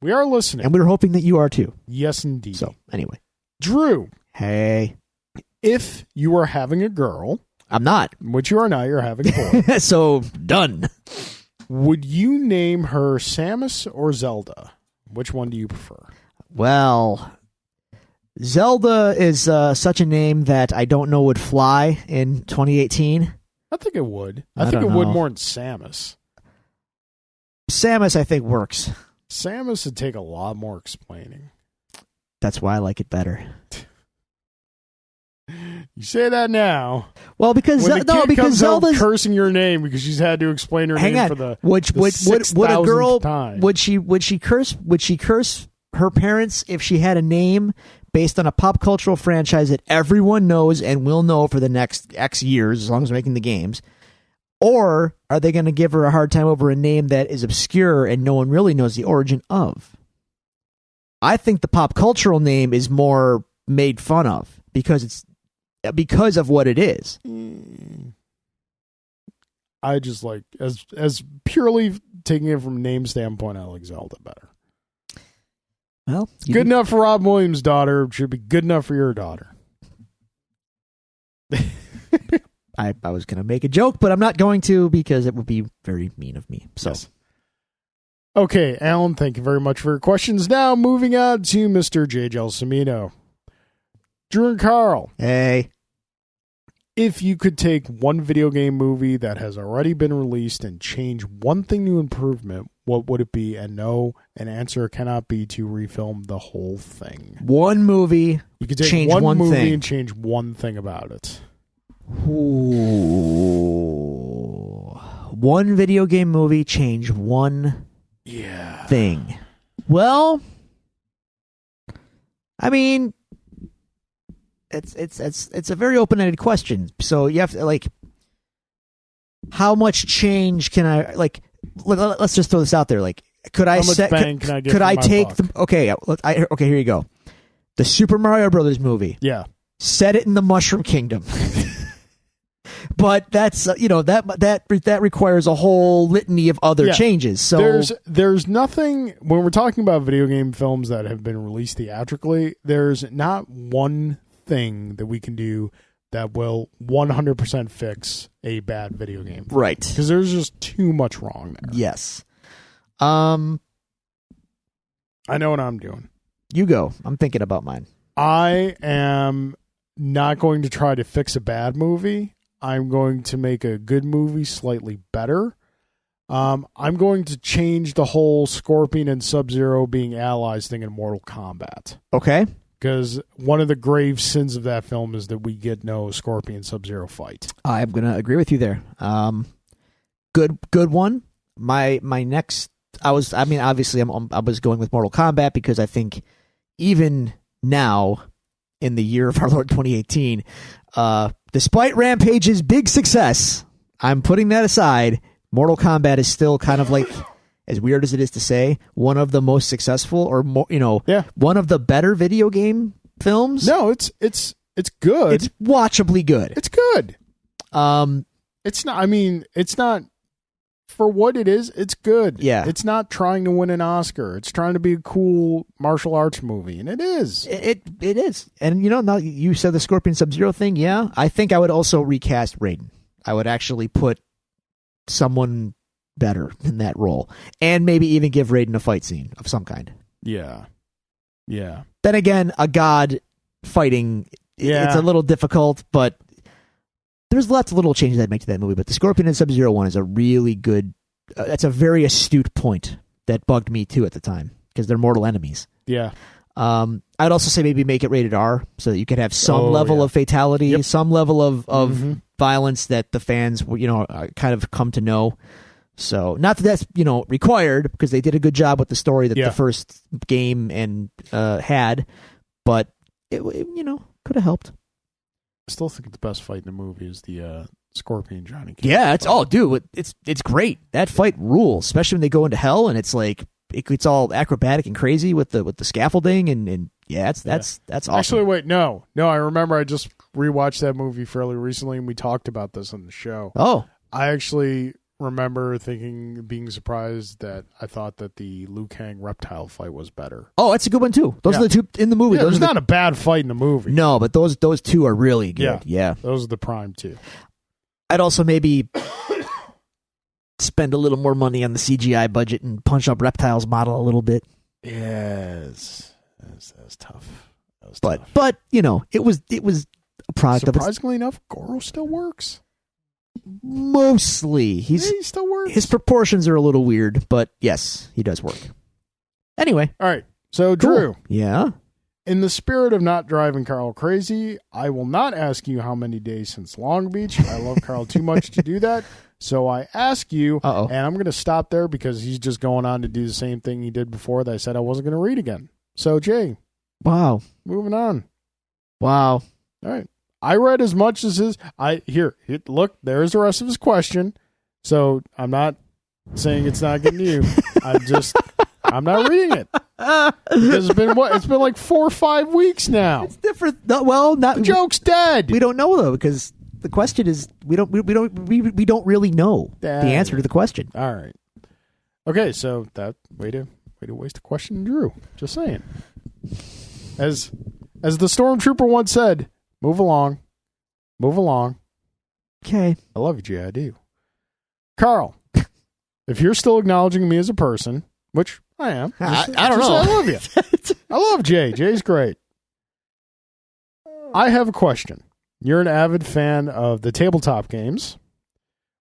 We are listening. And we're hoping that you are too. Yes, indeed. So, anyway. Drew. Hey. If you are having a girl. I'm not. Which you are not. You're having a boy. So, done. Would you name her Samus or Zelda? Which one do you prefer? Well, Zelda is such a name that I don't know would fly in 2018. I think it would. I think it would more than Samus. Samus, I think, works. Samus would take a lot more explaining. That's why I like it better. You say that now. Well, because Zelda's cursing your name because she's had to explain her name for the would a girl time. Would she curse her parents if she had a name based on a pop cultural franchise that everyone knows and will know for the next X years as long as they're making the games? Or are they going to give her a hard time over a name that is obscure and no one really knows the origin of? I think the pop cultural name is more made fun of because of what it is. I just like as purely taking it from name standpoint, I like Zelda better. Well, good enough for Rob Williams' daughter. Should be good enough for your daughter. I was going to make a joke, but I'm not going to because it would be very mean of me. So, yes. Okay, Alan, thank you very much for your questions. Now, moving on to Mr. J. Gelsomino. Drew and Carl. Hey. If you could take one video game movie that has already been released and change one thing to improvement, what would it be? And no, an answer cannot be to refilm the whole thing. One movie. You could take change one movie thing. and change one thing about it. Ooh. One video game movie, change one thing. Well, I mean, it's a very open-ended question. So you have to, like, how much change can I, like, let's just throw this out there. Like, could I set, could I take the, okay, here you go. The Super Mario Brothers movie. Yeah. Set it in the Mushroom Kingdom. but that's that requires a whole litany of other changes. So there's nothing when we're talking about video game films that have been released theatrically. There's not one thing that we can do that will 100% fix a bad video game, right? Because there's just too much wrong there. Yes. I know what I'm doing. You go. I'm thinking about mine. I am not going to try to fix a bad movie. I'm going to make a good movie slightly better. I'm going to change the whole Scorpion and Sub-Zero being allies thing in Mortal Kombat. Okay. Because one of the grave sins of that film is that we get no Scorpion Sub-Zero fight. I'm going to agree with you there. Good one. My next, obviously I was going with Mortal Kombat because I think even now in the year of our Lord 2018, despite Rampage's big success, I'm putting that aside. Mortal Kombat is still kind of like, as weird as it is to say, one of the most successful or more, one of the better video game films. No, it's good. It's watchably good. It's good. It's not. I mean, it's not for what it is. It's good. Yeah. It's not trying to win an Oscar. It's trying to be a cool martial arts movie, and it is. It is. And now you said the Scorpion Sub-Zero thing. Yeah, I think I would also recast Raiden. I would actually put someone better in that role, and maybe even give Raiden a fight scene of some kind. Yeah. Then again, a god fighting, it's a little difficult, but there's lots of little changes I'd make to that movie. But the Scorpion and Sub-Zero one is a really good. That's a very astute point that bugged me too at the time because they're mortal enemies. Yeah. I'd also say maybe make it rated R so that you could have some level of fatality, some level of violence that the fans kind of come to know. So not that that's required because they did a good job with the story that the first game and had, but it could have helped. I still think the best fight in the movie is the Scorpion Johnny Cage. Yeah, it's great. That fight rules, especially when they go into hell and it's like it's all acrobatic and crazy with the scaffolding and that's awesome. Actually, wait, no, I remember I just rewatched that movie fairly recently and we talked about this on the show. Oh, I actually remember being surprised that I thought that the Liu Kang reptile fight was better. Oh, that's a good one too. Those are the two in the movie. Yeah, there's not a bad fight in the movie. No, but those two are really good. Yeah. Those are the prime two. I'd also maybe spend a little more money on the CGI budget and punch up Reptile's model a little bit. Yes. That was tough. But it was a product. Surprisingly enough, Goro still works. Mostly, he still works. His proportions are a little weird, but yes, he does work. Anyway, all right. So, Drew, yeah. In the spirit of not driving Carl crazy, I will not ask you how many days since Long Beach. I love Carl too much to do that. So I ask you, and I'm going to stop there because he's just going on to do the same thing he did before that I said I wasn't going to read again. So, Jay. Wow. Moving on. Wow. All right. I read as much as his. Look, there's the rest of his question. So I'm not saying it's not getting to you. I'm not reading it. Because it's been It's been like 4 or 5 weeks now. It's different. Well, not the joke's dead. We don't know though because the question is we don't really know the answer to the question. All right. Okay, so that way to waste a question, Drew. Just saying. As the stormtrooper once said. Move along. Okay. I love you, Jay. I do. Carl, if you're still acknowledging me as a person, which I am. I don't know. I love you. I love Jay. Jay's great. I have a question. You're an avid fan of the tabletop games.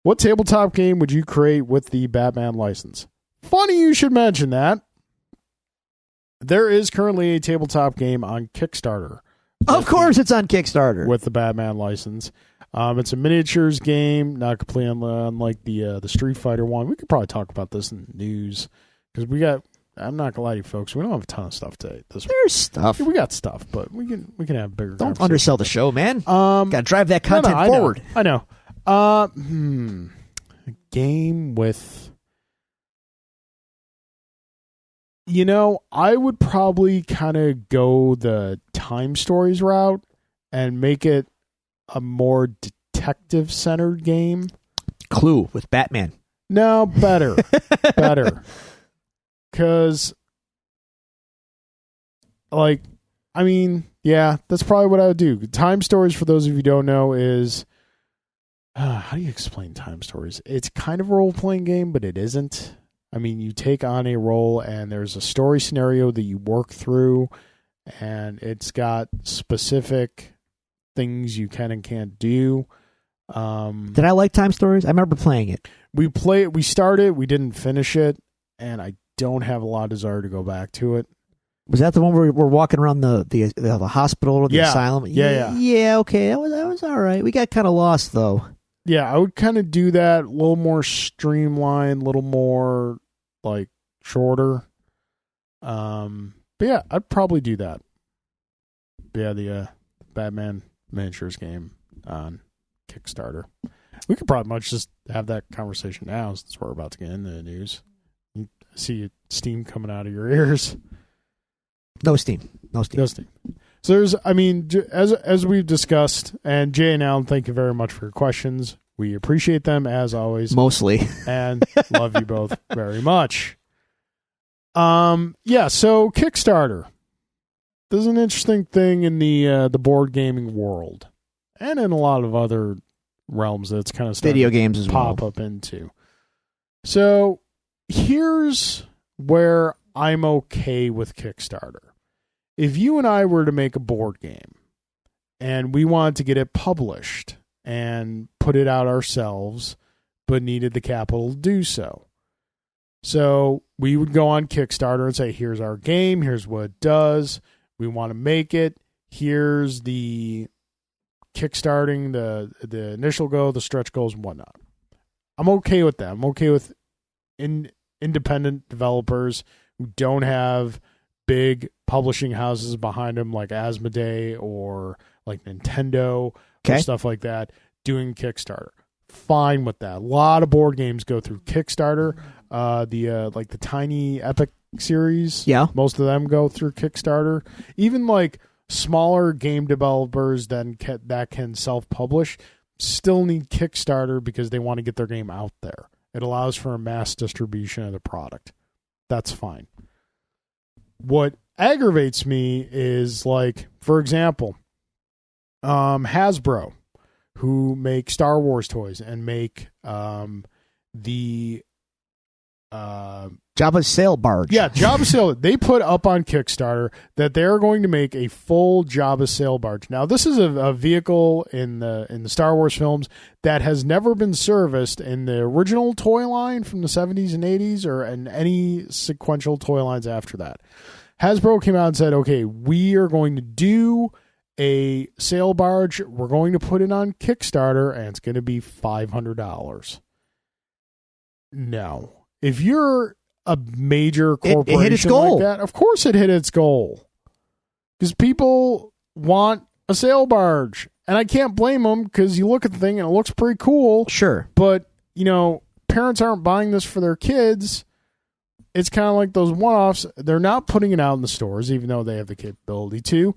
What tabletop game would you create with the Batman license? Funny you should mention that. There is currently a tabletop game on Kickstarter. Of course it's on Kickstarter. With the Batman license. It's a miniatures game, not completely unlike the Street Fighter one. We could probably talk about this in the news. Because I'm not going to lie to you folks, we don't have a ton of stuff today. There's stuff. Yeah, we got stuff, but we can have bigger Don't undersell the show, man. Got to drive that content forward. I know. A game with... I would probably kind of go the Time Stories route and make it a more detective-centered game. Clue with Batman. No, better. Better. Because, like, I mean, yeah, that's probably what I would do. Time Stories, for those of you who don't know, is... how do you explain Time Stories? It's kind of a role-playing game, but it isn't. I mean, you take on a role, and there's a story scenario that you work through, and it's got specific things you can and can't do. Did I like Time Stories? I remember playing it. We started, we didn't finish it, and I don't have a lot of desire to go back to it. Was that the one where we're walking around the hospital or the asylum? Yeah. Yeah, okay. That was all right. We got kind of lost, though. Yeah, I would kind of do that a little more streamlined, a little more, like, shorter. But yeah, I'd probably do that. But yeah, the Batman miniatures game on Kickstarter. We could probably much just have that conversation now since we're about to get into the news. You see steam coming out of your ears. No steam. So there's, I mean, as we've discussed, and Jay and Alan, thank you very much for your questions. We appreciate them as always. Mostly. And love you both very much. Yeah, so Kickstarter. There's an interesting thing in the board gaming world, and in a lot of other realms that's kind of starting video games as pop up into. So here's where I'm okay with Kickstarter. If you and I were to make a board game and we wanted to get it published and put it out ourselves, but needed the capital to do so. So we would go on Kickstarter and say, here's our game, here's what it does, we want to make it, here's the kickstarting, the initial goal, the stretch goals and whatnot. I'm okay with that. I'm okay with independent developers who don't have big publishing houses behind them like Asmodee or like Nintendo or stuff like that doing Kickstarter. Fine with that. A lot of board games go through Kickstarter. Like the Tiny Epic series. Yeah. Most of them go through Kickstarter. Even like smaller game developers that can self-publish still need Kickstarter because they want to get their game out there. It allows for a mass distribution of the product. That's fine. What aggravates me is, like, for example, Hasbro, who make Star Wars toys and make the Jabba's sail barge. Yeah, Jabba's sail. They put up on Kickstarter that they're going to make a full Jabba's sail barge. Now, this is a vehicle in the Star Wars films that has never been serviced in the original toy line from the 70s and 80s or in any sequential toy lines after that. Hasbro came out and said, okay, we are going to do a sail barge. We're going to put it on Kickstarter, and it's going to be $500. No. If you're a major corporation it hit its goal. like that, of course it hit its goal. Because people want a sail barge. And I can't blame them because you look at the thing and it looks pretty cool. Sure. But, parents aren't buying this for their kids. It's kind of like those one-offs. They're not putting it out in the stores, even though they have the capability to.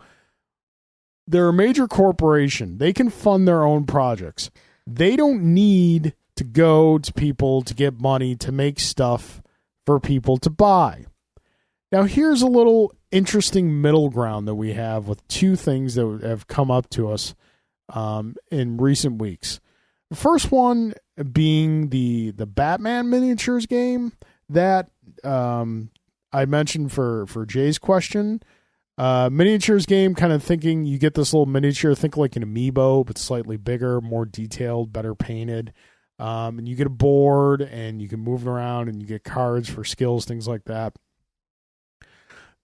They're a major corporation. They can fund their own projects. They don't need to go to people to get money to make stuff for people to buy. Now, here's a little interesting middle ground that we have with two things that have come up to us in recent weeks. The first one being the Batman miniatures game that I mentioned for Jay's question. Miniatures game, kind of thinking you get this little miniature, think like an amiibo, but slightly bigger, more detailed, better painted. And you get a board and you can move it around and you get cards for skills, things like that.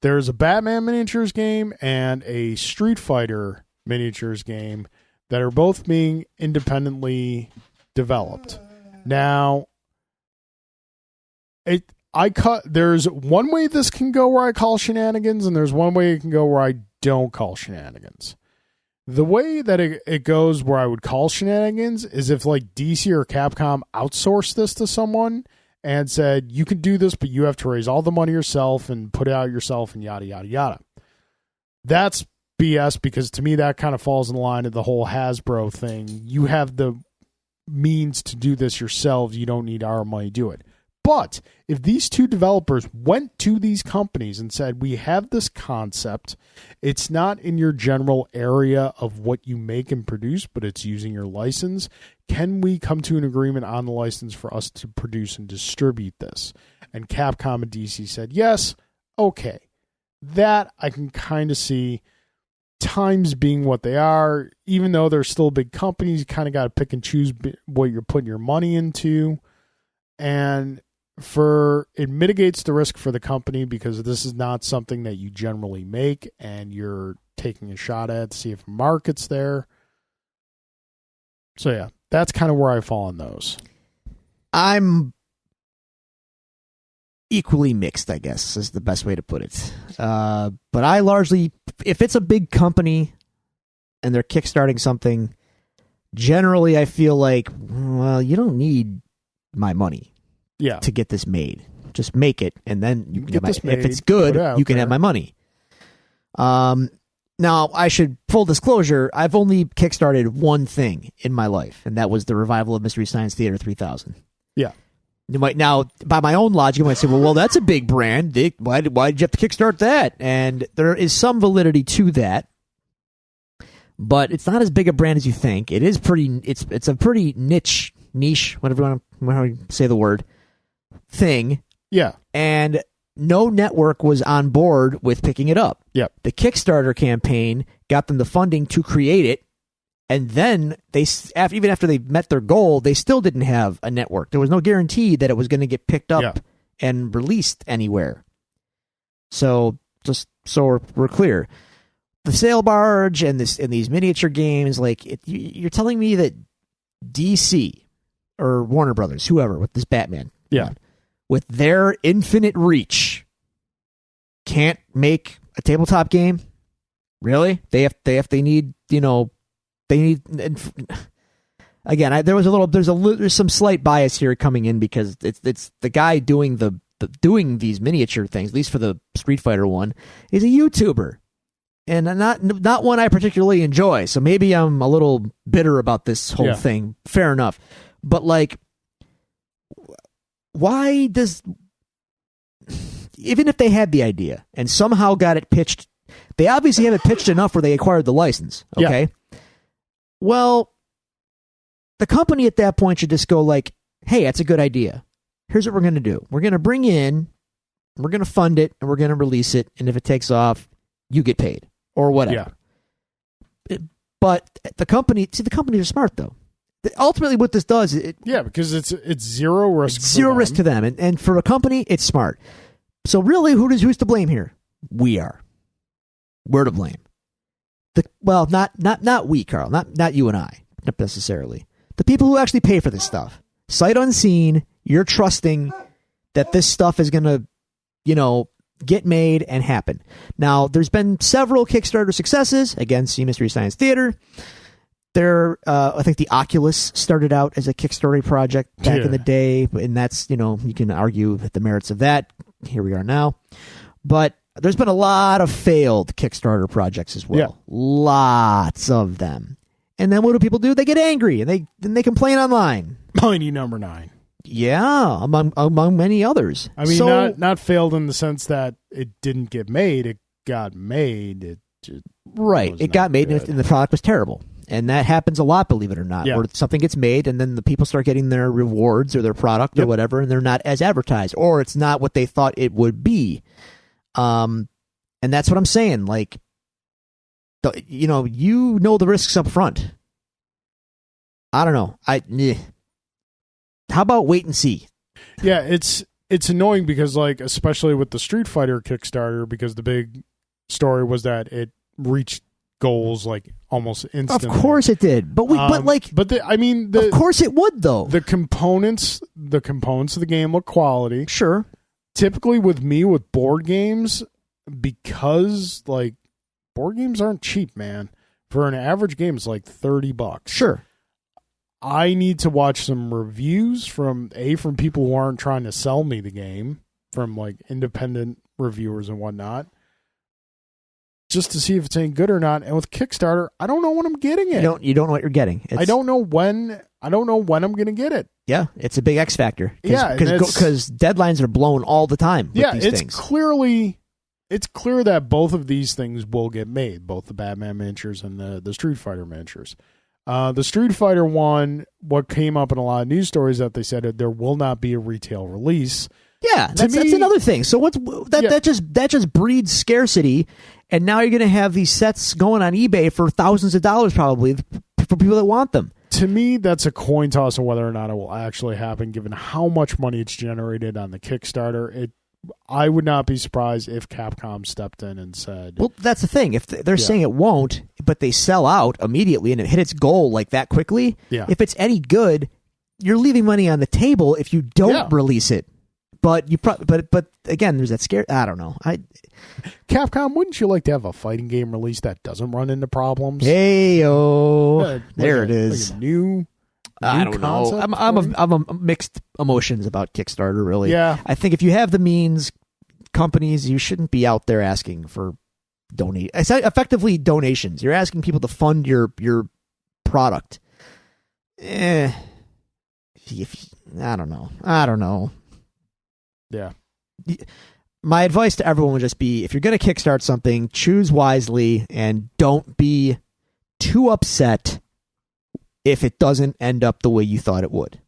There's a Batman miniatures game and a Street Fighter miniatures game that are both being independently developed. Now, there's one way this can go where I call shenanigans, and there's one way it can go where I don't call shenanigans. The way that it goes where I would call shenanigans is if like DC or Capcom outsourced this to someone and said, you can do this, but you have to raise all the money yourself and put it out yourself and yada, yada, yada. That's BS, because to me that kind of falls in line of the whole Hasbro thing. You have the means to do this yourselves. You don't need our money to do it. But if these two developers went to these companies and said, we have this concept, it's not in your general area of what you make and produce, but it's using your license, can we come to an agreement on the license for us to produce and distribute this? And Capcom and DC said, yes, okay. That I can kind of see. Times being what they are, even though they're still big companies, you kind of got to pick and choose what you're putting your money into. And it mitigates the risk for the company, because this is not something that you generally make and you're taking a shot at to see if a market's there. So yeah, that's kind of where I fall on those. I'm equally mixed, I guess, is the best way to put it. But I largely, if it's a big company and they're kickstarting something, generally I feel like, well, you don't need my money to get this made. Just make it, and then you can get this made, if it's good, you can have my money. Now, I should, full disclosure, I've only kickstarted one thing in my life, and that was the revival of Mystery Science Theater 3000. Yeah. You might now, by my own logic, you might say, well, that's a big brand. Why did you have to kickstart that? And there is some validity to that, but it's not as big a brand as you think. It is pretty. It's a pretty niche, whatever you want to say the word, thing. Yeah. And no network was on board with picking it up. Yep. The Kickstarter campaign got them the funding to create it. And then even after they met their goal, they still didn't have a network. There was no guarantee that it was going to get picked up and released anywhere. So just so we're clear, the sail barge and these miniature games, like you're telling me that DC or Warner Brothers, whoever, with this Batman, with their infinite reach, can't make a tabletop game? Really? They need, they need, again, there's some slight bias here coming in, because it's the guy doing doing these miniature things, at least for the Street Fighter one, is a YouTuber, and not one I particularly enjoy. So maybe I'm a little bitter about this whole thing. Fair enough, but like, why does, even if they had the idea and somehow got it pitched, they obviously have it pitched enough where they acquired the license. Okay. Yeah. Well, the company at that point should just go like, hey, that's a good idea. Here's what we're going to do. We're going to bring in, we're going to fund it, and we're going to release it. And if it takes off, you get paid or whatever. Yeah. But the companies are smart, though. Ultimately, what this does, because it's zero risk. It's zero risk to them, and for a company, it's smart. So really, who's to blame here? We are. We're to blame. Not we, Carl. Not you and I, not necessarily. The people who actually pay for this stuff. Sight unseen, you're trusting that this stuff is going to, get made and happen. Now, there's been several Kickstarter successes. Again, see Mystery Science Theater. I think the Oculus started out as a Kickstarter project back in the day, and that's, you can argue the merits of that. Here we are now. But there's been a lot of failed Kickstarter projects as well. Yeah. Lots of them. And then what do people do? They get angry, and they complain online. Mighty Number 9. Yeah, among many others. I mean, not failed in the sense that it didn't get made. It got made. It got made, and the product was terrible. And that happens a lot, believe it or not, where something gets made and then the people start getting their rewards or their product or whatever, and they're not as advertised, or it's not what they thought it would be. And that's what I'm saying. Like, you know the risks up front. I don't know. How about wait and see? Yeah, it's annoying because, like, especially with the Street Fighter Kickstarter, because the big story was that it reached goals like almost instantly. Of course it did, but of course it would, though. The components of the game look quality. Sure. Typically with board games, because like board games aren't cheap, man. For an average game, it's like $30. Sure. I need to watch some reviews from people who aren't trying to sell me the game, from like independent reviewers and whatnot. just to see if it's any good or not. And with Kickstarter, I don't know when I'm getting it. You don't know what you're getting. I don't know when I'm going to get it. Yeah, it's a big X factor. Because deadlines are blown all the time with these it's things. It's clear that both of these things will get made, both the Batman miniatures and the Street Fighter miniatures. The Street Fighter one, what came up in a lot of news stories that they said that there will not be a retail release. Yeah, that's another thing. So that just breeds scarcity, and now you're going to have these sets going on eBay for thousands of dollars probably for people that want them. To me, that's a coin toss on whether or not it will actually happen, given how much money it's generated on the Kickstarter. I would not be surprised if Capcom stepped in and said... Well, that's the thing. If they're saying it won't, but they sell out immediately and it hit its goal like that quickly, if it's any good, you're leaving money on the table if you don't release it. But but again, there's that scare. I don't know. Capcom, wouldn't you like to have a fighting game release that doesn't run into problems? Hey-o. There it is. Like a new I don't know. I'm a mixed emotions about Kickstarter, really. Yeah. I think if you have the means, companies, you shouldn't be out there asking for effectively donations. You're asking people to fund your product. I don't know. Yeah. My advice to everyone would just be, if you're going to kickstart something, choose wisely and don't be too upset if it doesn't end up the way you thought it would.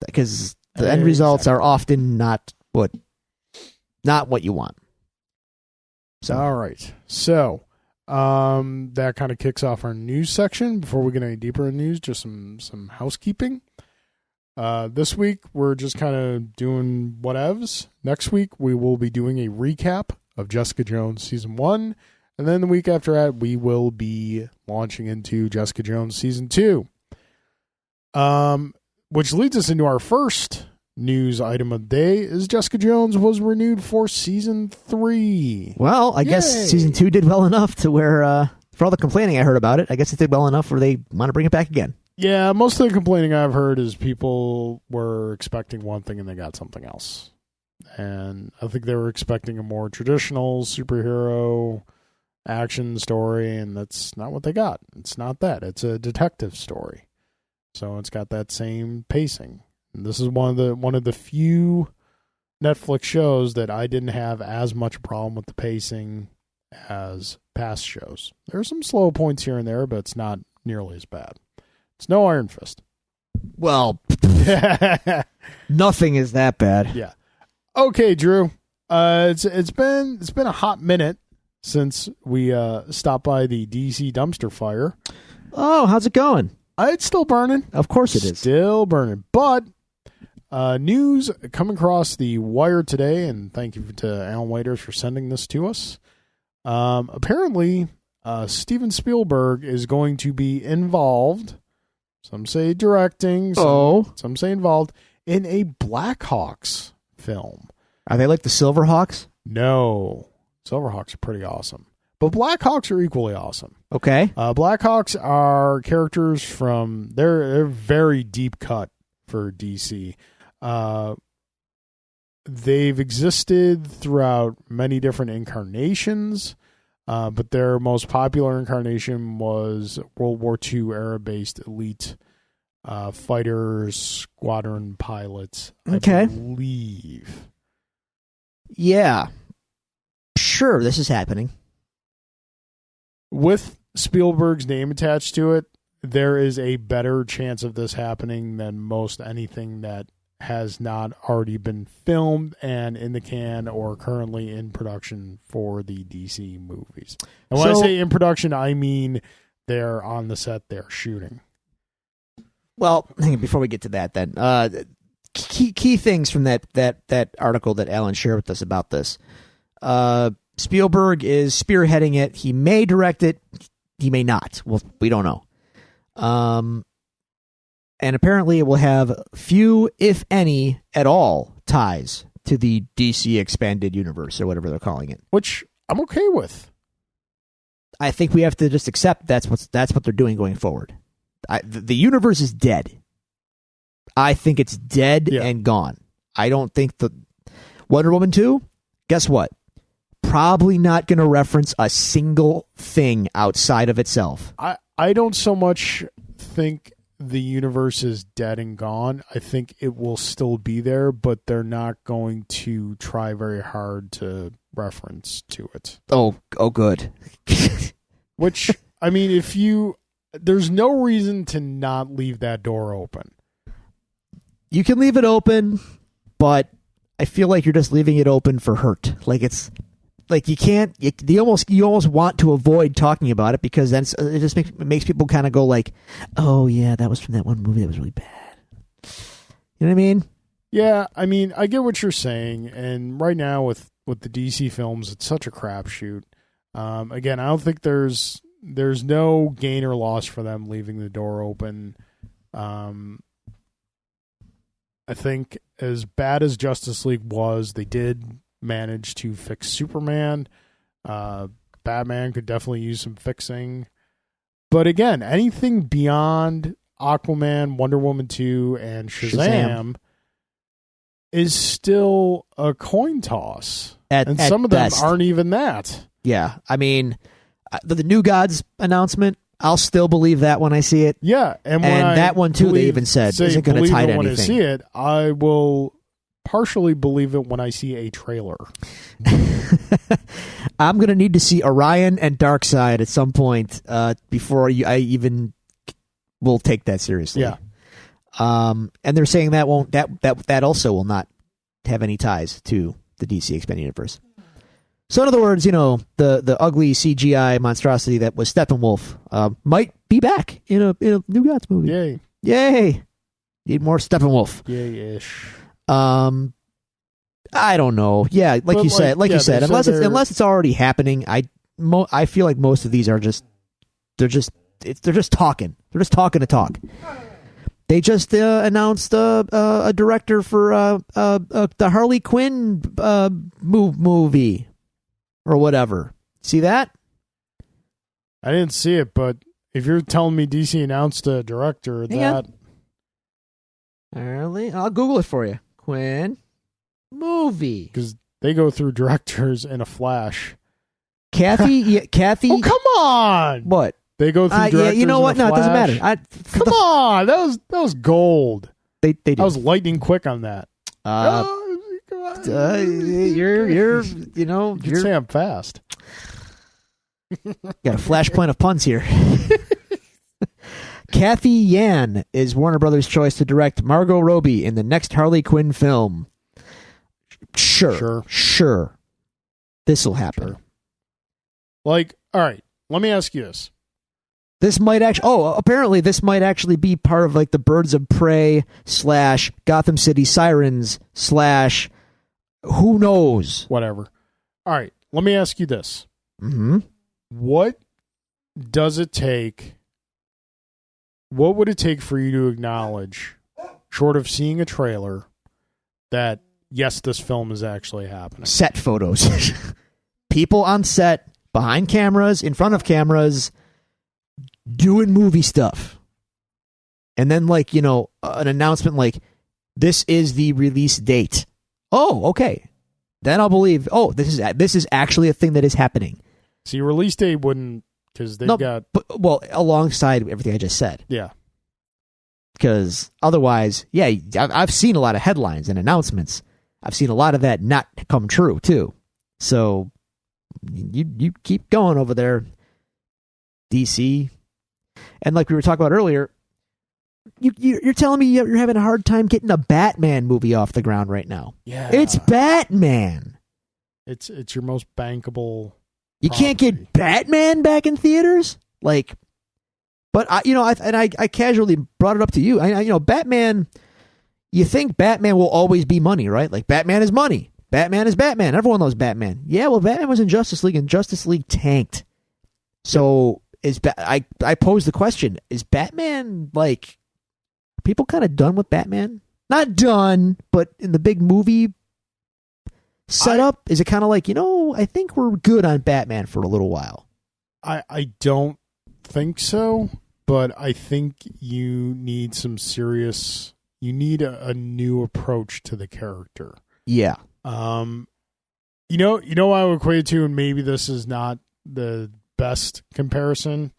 Because the end results are often not what you want. So. All right. So that kind of kicks off our news section. Before we get any deeper in news, just some housekeeping. This week, we're just kind of doing whatevs. Next week, we will be doing a recap of Jessica Jones Season 1. And then the week after that, we will be launching into Jessica Jones Season 2. Which leads us into our first news item of the day, is Jessica Jones was renewed for Season 3. Well, I guess Season 2 did well enough to where, for all the complaining I heard about it, I guess it did well enough where they want to bring it back again. Yeah, most of the complaining I've heard is people were expecting one thing and they got something else. And I think they were expecting a more traditional superhero action story, and that's not what they got. It's not that. It's a detective story. So it's got that same pacing. And this is one of the few Netflix shows that I didn't have as much problem with the pacing as past shows. There are some slow points here and there, but it's not nearly as bad. It's no Iron Fist. Well, nothing is that bad. Yeah. Okay, Drew. It's been a hot minute since we stopped by the DC dumpster fire. Oh, how's it going? It's still burning. Of course it is. Still burning. But news coming across the wire today, and thank you to Alan Waiters for sending this to us. Apparently, Steven Spielberg is going to be involved. Some say directing. Some say involved in a Blackhawks film. Are they like the Silverhawks? No. Silverhawks are pretty awesome. But Blackhawks are equally awesome. Okay. Blackhawks are characters from... They're very deep cut for DC. They've existed throughout many different incarnations. But their most popular incarnation was World War II era-based elite fighters, squadron pilots, I believe. Yeah. Sure, this is happening. With Spielberg's name attached to it, there is a better chance of this happening than most anything that has not already been filmed and in the can or currently in production for the DC movies. And when I say in production, I mean they're on the set, they're shooting. Well, before we get to that, then key things from that article that Alan shared with us about this. Spielberg is spearheading it. He may direct it. He may not. Well, we don't know. And apparently it will have few, if any, at all, ties to the DC Expanded Universe, or whatever they're calling it. Which I'm okay with. I think we have to just accept that's what they're doing going forward. The universe is dead. I think it's dead and gone. I don't think the Wonder Woman 2, guess what? probably not going to reference a single thing outside of itself. I don't so much think the universe is dead and gone. I think it will still be there, but they're not going to try very hard to reference to it. Oh, good. Which, I mean, there's no reason to not leave that door open. You can leave it open, but I feel like you're just leaving it open for hurt. Like it's like you almost want to avoid talking about it, because then it just makes people kind of go like, oh yeah, that was from that one movie that was really bad. You know what I mean? Yeah, I mean, I get what you're saying, and right now with the DC films, it's such a crapshoot. Again, I don't think there's no gain or loss for them leaving the door open. I think as bad as Justice League was, they did manage to fix Superman. Batman could definitely use some fixing. But again, anything beyond Aquaman, Wonder Woman 2, and Shazam is still a coin toss. And some of them aren't even that. Yeah. I mean, the New Gods announcement, I'll still believe that when I see it. Yeah. And that one, too, they even said, isn't going to tie to anything. When I see it, I will partially believe it when I see a trailer. I'm going to need to see Orion and Darkseid at some point before I even will take that seriously. Yeah. And they're saying that also will not have any ties to the DC Expanded Universe. So in other words, the ugly CGI monstrosity that was Steppenwolf might be back in a New Gods movie. Yay! Need more Steppenwolf. Yay-ish. I don't know. Yeah, like you said, unless it's already happening, I feel like most of these are they're just talking. They're just talking to talk. They just announced a director for the Harley Quinn movie or whatever. See that? I didn't see it, but if you're telling me DC announced a director, I'll Google it for you. Quinn movie, because they go through directors in a flash. Kathy. Oh, come on! What? They go through directors. Yeah, you know what? No, it doesn't matter. Come on, that was gold. They did. I was lightning quick on that. You're say I'm fast. Got a flashpoint of puns here. Kathy Yan is Warner Brothers' choice to direct Margot Robbie in the next Harley Quinn film. Sure. This will happen. Sure. All right, let me ask you this. This might apparently this might actually be part of the Birds of Prey / Gotham City Sirens / who knows? Whatever. All right, let me ask you this. Mm-hmm. What does it take? What would it take for you to acknowledge, short of seeing a trailer, that yes, this film is actually happening? Set photos. People on set, behind cameras, in front of cameras, doing movie stuff. And then an announcement like, this is the release date. Oh, okay. Then I'll believe, this is actually a thing that is happening. See, release date wouldn't, because alongside everything I just said. Yeah. Because otherwise, I've seen a lot of headlines and announcements. I've seen a lot of that not come true, too. So, you keep going over there, DC. And like we were talking about earlier, you're telling me you're having a hard time getting a Batman movie off the ground right now. Yeah. It's Batman. It's your most bankable. You can't get Batman back in theaters? But I casually brought it up to you. Batman, you think Batman will always be money, right? Batman is money. Batman is Batman. Everyone knows Batman. Yeah, well, Batman was in Justice League, and Justice League tanked. So I posed the question, is Batman, people kind of done with Batman? Not done, but in the big movie setup, is it kind of I think we're good on Batman for a little while? I don't think so, but I think you need a new approach to the character. Yeah. You know, I would equate it to, and maybe this is not the best comparison,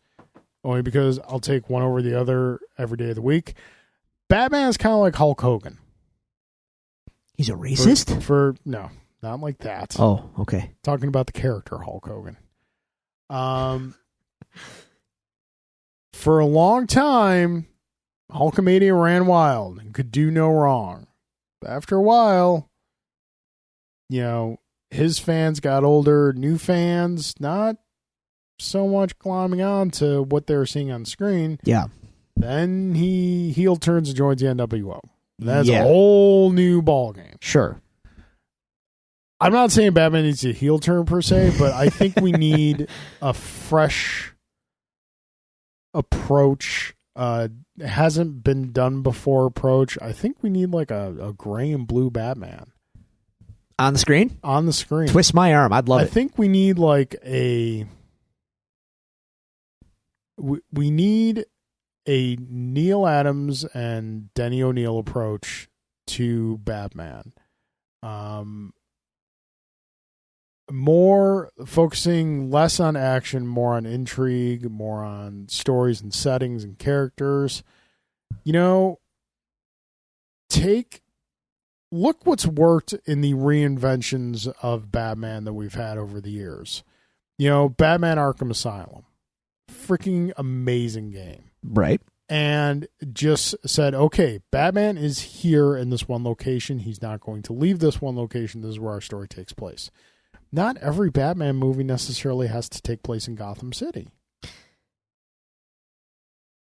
only because I'll take one over the other every day of the week. Batman is kind of like Hulk Hogan. He's a racist? No, not like that. Oh, okay. Talking about the character Hulk Hogan. For a long time, Hulkamania ran wild and could do no wrong. But after a while, you know, his fans got older, new fans, not so much climbing on to what they were seeing on the screen. Yeah. Then he heel turns and joins the NWO. That's a whole new ballgame. Sure. I'm not saying Batman needs a heel turn per se, but I think we need a fresh approach. It hasn't been done before approach. I think we need like a gray and blue Batman. On the screen? On the screen. Twist my arm. I'd love it. I think we need like a... We need a Neil Adams and Denny O'Neil approach to Batman. More focusing less on action, more on intrigue, more on stories and settings and characters. You know, look what's worked in the reinventions of Batman that we've had over the years. You know, Batman Arkham Asylum. Freaking amazing game. Right. And just said, okay, Batman is here in this one location. He's not going to leave this one location. This is where our story takes place. Not every Batman movie necessarily has to take place in Gotham City.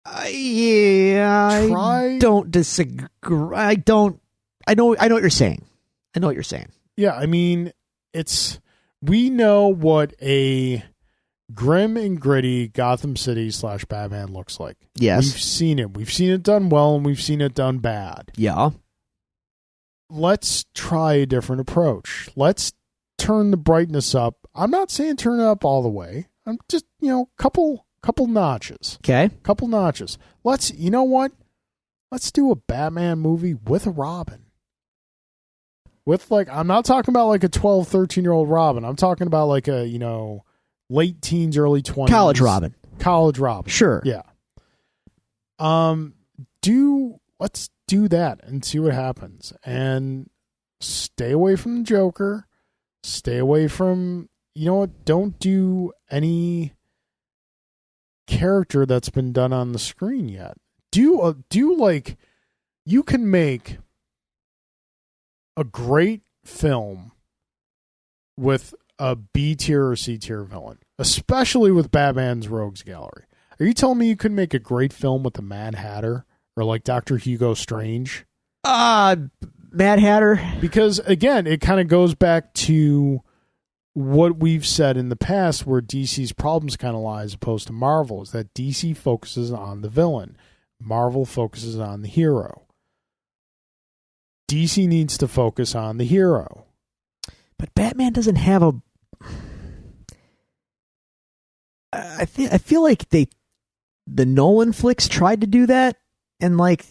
I don't disagree. I know what you're saying. Yeah, I mean, we know what a grim and gritty Gotham City / Batman looks like. Yes. We've seen it. We've seen it done well, and we've seen it done bad. Yeah. Let's try a different approach. Let's turn the brightness up. I'm not saying turn it up all the way. I'm just, couple notches. Okay. Couple notches. You know what? Let's do a Batman movie with a Robin. With I'm not talking about like a 12, 13-year-old Robin. I'm talking about like a, late teens, early 20s. College Robin. Sure. Yeah. Let's do that and see what happens. And stay away from the Joker. Stay away from, don't do any character that's been done on the screen yet. You can make a great film with a B tier or C tier villain, especially with Batman's Rogues Gallery. Are you telling me you couldn't make a great film with the Mad Hatter or like Dr. Hugo Strange? Mad Hatter. Because again, it kind of goes back to what we've said in the past, where DC's problems kind of lie as opposed to Marvel, is that DC focuses on the villain. Marvel focuses on the hero. DC needs to focus on the hero. But Batman doesn't have a... I feel like the Nolan flicks tried to do that, and like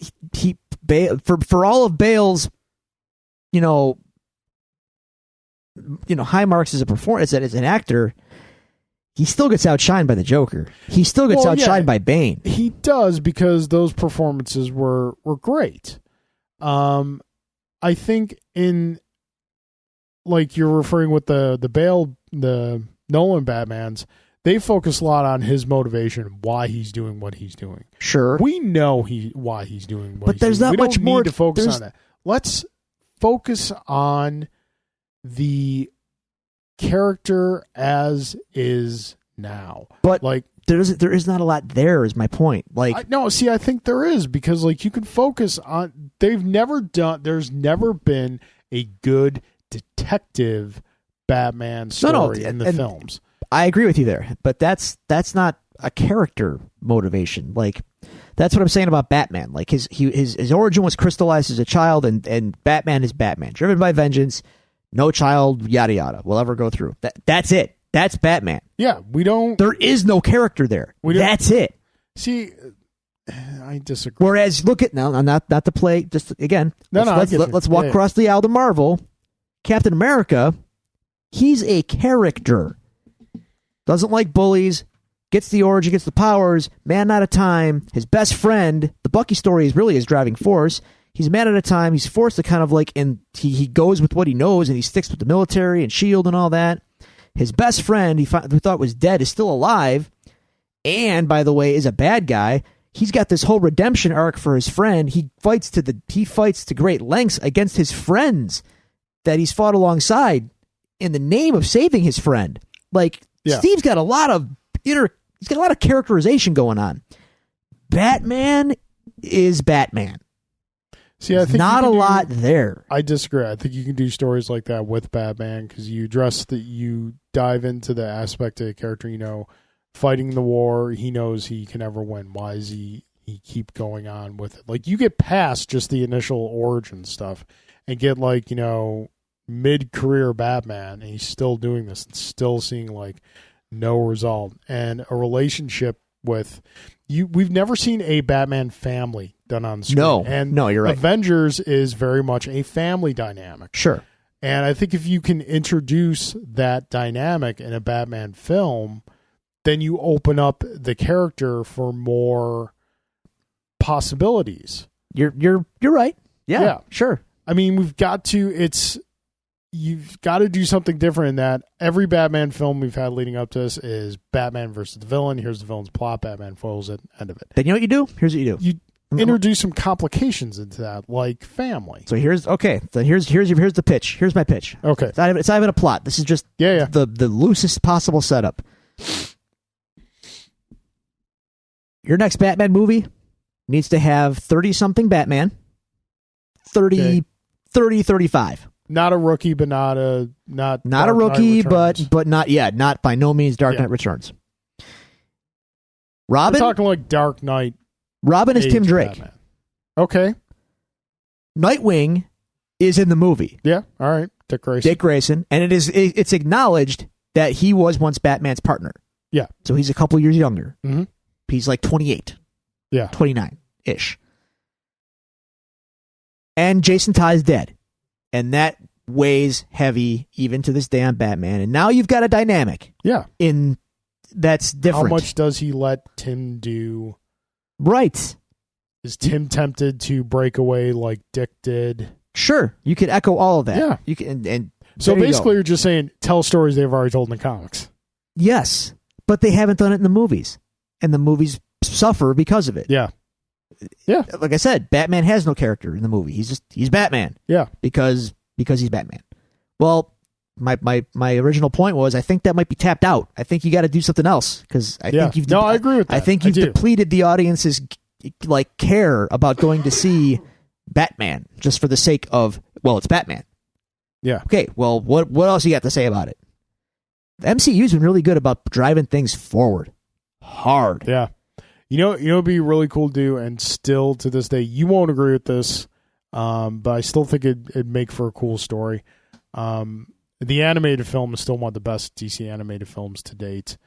for all of Bale's, high marks as a performance as an actor, he still gets outshined by the Joker. He still gets outshined by Bane. He does, because those performances were great. I think in, like you're referring with the Bale, the Nolan Batmans, they focus a lot on his motivation, why he's doing what he's doing. Sure. We know why he's doing what but he's there's doing. Not much we don't more need to focus on that. Let's focus on the character as is now. But like there is not a lot there, is my point. I think there is, because like you can focus on, there's never been a good detective Batman story in the films. I agree with you there, but that's not a character motivation. Like, that's what I'm saying about Batman. Like his origin was crystallized as a child, and Batman is Batman, driven by vengeance. No child, yada yada, will ever go through. That's it. That's Batman. Yeah, There is no character there. That's it. See, I disagree. Whereas, look at now, not to play. Just again, let's walk across the aisle to Marvel. Captain America. He's a character. Doesn't like bullies. Gets the origin, gets the powers. Man out of time. His best friend. The Bucky story is really his driving force. He's a man at a time. He's forced to kind of like, and he goes with what he knows, and he sticks with the military and S.H.I.E.L.D. and all that. His best friend, who thought was dead, is still alive, and by the way, is a bad guy. He's got this whole redemption arc for his friend. He fights to great lengths against his friends that he's fought alongside in the name of saving his friend. Like, Steve's got a lot of he's got a lot of characterization going on. Batman is Batman. See, I think not a lot there. I disagree. I think you can do stories like that with Batman because you dive into the aspect of the character. You know, fighting the war, he knows he can never win. Why does he keep going on with it? Like, you get past just the initial origin stuff and get like, you know, mid-career Batman, and he's still doing this and still seeing like no result and a relationship with you. We've never seen a Batman family done on screen. No, you're right. Avengers is very much a family dynamic. Sure. And I think if you can introduce that dynamic in a Batman film, then you open up the character for more possibilities. You're right. Yeah. Sure. I mean, you've got to do something different in that every Batman film we've had leading up to this is Batman versus the villain. Here's the villain's plot. Batman foils it. End of it. Then you know what you do? Here's what you do. You introduce some complications into that, like family. So here's the pitch. Here's my pitch. Okay. It's not even a plot. This is just the loosest possible setup. Your next Batman movie needs to have 30-something Batman. 35. Not a rookie, but not a rookie, but not by no means Dark Knight Returns. Robin, we're talking like Dark Knight. Robin is Tim Drake. Batman. Okay. Nightwing is in the movie. Yeah. All right. Dick Grayson, and it's acknowledged that he was once Batman's partner. Yeah. So he's a couple years younger. Mm-hmm. He's like 28. Yeah. 29-ish. And Jason Todd is dead. And that weighs heavy even to this day on Batman. And now you've got a dynamic. Yeah. That's different. How much does he let Tim do? Right. Is Tim tempted to break away like Dick did? Sure. You could echo all of that. Yeah. You can, and so basically you're just saying tell stories they've already told in the comics. Yes. But they haven't done it in the movies. And the movies suffer because of it. Yeah. Yeah. Like I said, Batman has no character in the movie. He's Batman. Yeah. Because he's Batman. Well, my original point was I think that might be tapped out. I think you got to do something else because I think you've. No, I agree with that. I think you've depleted the audience's like care about going to see Batman just for the sake of it's Batman. Yeah. Okay. Well, what else you got to say about it? The MCU's been really good about driving things forward, hard. Yeah. You know, it'd be really cool to do, and still to this day, you won't agree with this, but I still think it'd make for a cool story. The animated film is still one of the best DC animated films to date,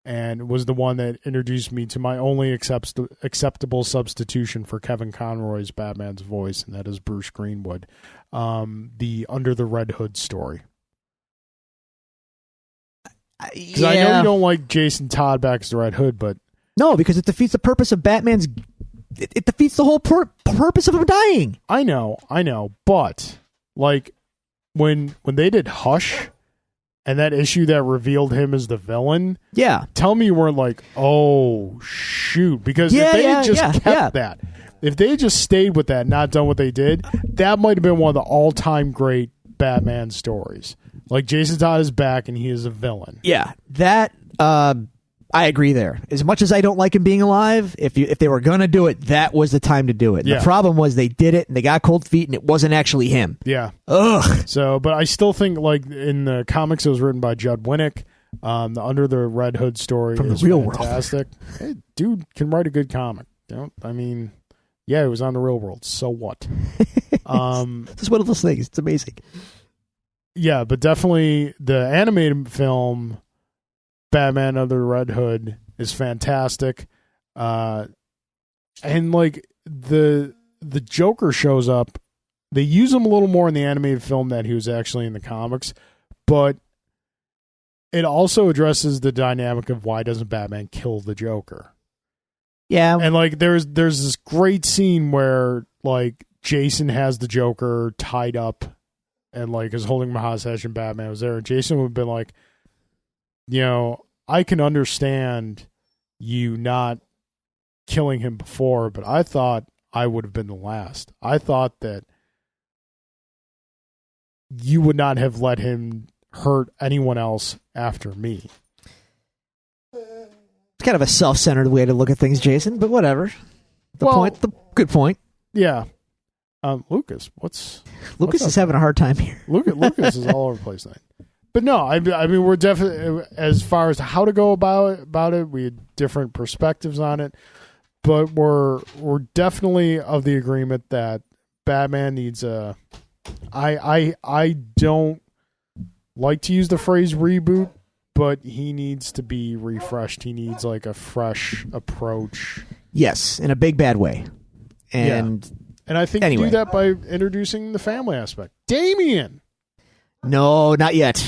and was the one that introduced me to my only acceptable substitution for Kevin Conroy's Batman's voice, and that is Bruce Greenwood, the Under the Red Hood story. Because I know you don't like Jason Todd back as the Red Hood, but no, because it defeats the purpose of Batman's. It defeats the whole purpose of him dying. I know, but like when they did Hush and that issue that revealed him as the villain, tell me you weren't like, oh shoot, because if they had just kept that, if they just stayed with that, not done what they did, that might have been one of the all-time great Batman stories. Like Jason Todd is back and he is a villain. Yeah, that. I agree there. As much as I don't like him being alive, if they were going to do it, that was the time to do it. The problem was they did it and they got cold feet and it wasn't actually him. Yeah. Ugh. So, but I still think like in the comics it was written by Judd Winnick. The Under the Red Hood story from is the real fantastic. world. Hey, dude can write a good comic. It was on the real world. So what? It's one of those things. It's amazing. Yeah, but definitely the animated film Batman Under the Red Hood is fantastic. And like the Joker shows up. They use him a little more in the animated film than he was actually in the comics, but it also addresses the dynamic of why doesn't Batman kill the Joker? Yeah. And like there's this great scene where like Jason has the Joker tied up and like is holding him hostage and Batman was there. And Jason would have been like, you know, I can understand you not killing him before, but I thought I would have been the last. I thought that you would not have let him hurt anyone else after me. It's kind of a self-centered way to look at things, Jason, but whatever. The good point. Yeah. Lucas, Lucas is having a hard time here. Lucas is all over the place tonight. But no, I mean, we're definitely, as far as how to go about it, we had different perspectives on it. But we're definitely of the agreement that Batman needs a. I don't like to use the phrase reboot, but he needs to be refreshed. He needs like a fresh approach. Yes, in a big bad way. And I think you do that by introducing the family aspect. Damian. No, not yet.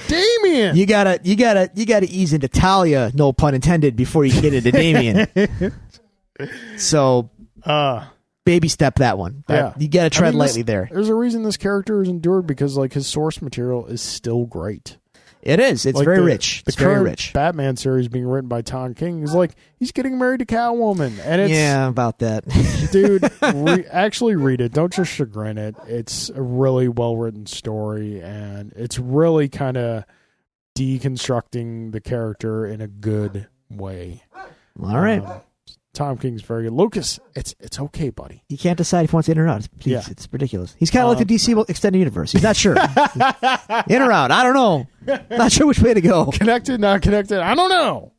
Damian. You gotta ease into Talia, no pun intended, before you get into Damian. So, baby step that one. You gotta tread lightly there. There's a reason this character is endured because like his source material is still great. It is. It's like very rich. It's very rich. Batman series being written by Tom King is like he's getting married to Catwoman, and it's about that, dude. Actually, read it. Don't just chagrin it. It's a really well written story, and it's really kind of deconstructing the character in a good way. All right. Tom King's very good. Lucas, it's okay, buddy. He can't decide if he wants in or out. It's ridiculous. He's kind of like the DC extended universe. He's not sure. In or out. I don't know. Not sure which way to go. Connected, not connected. I don't know.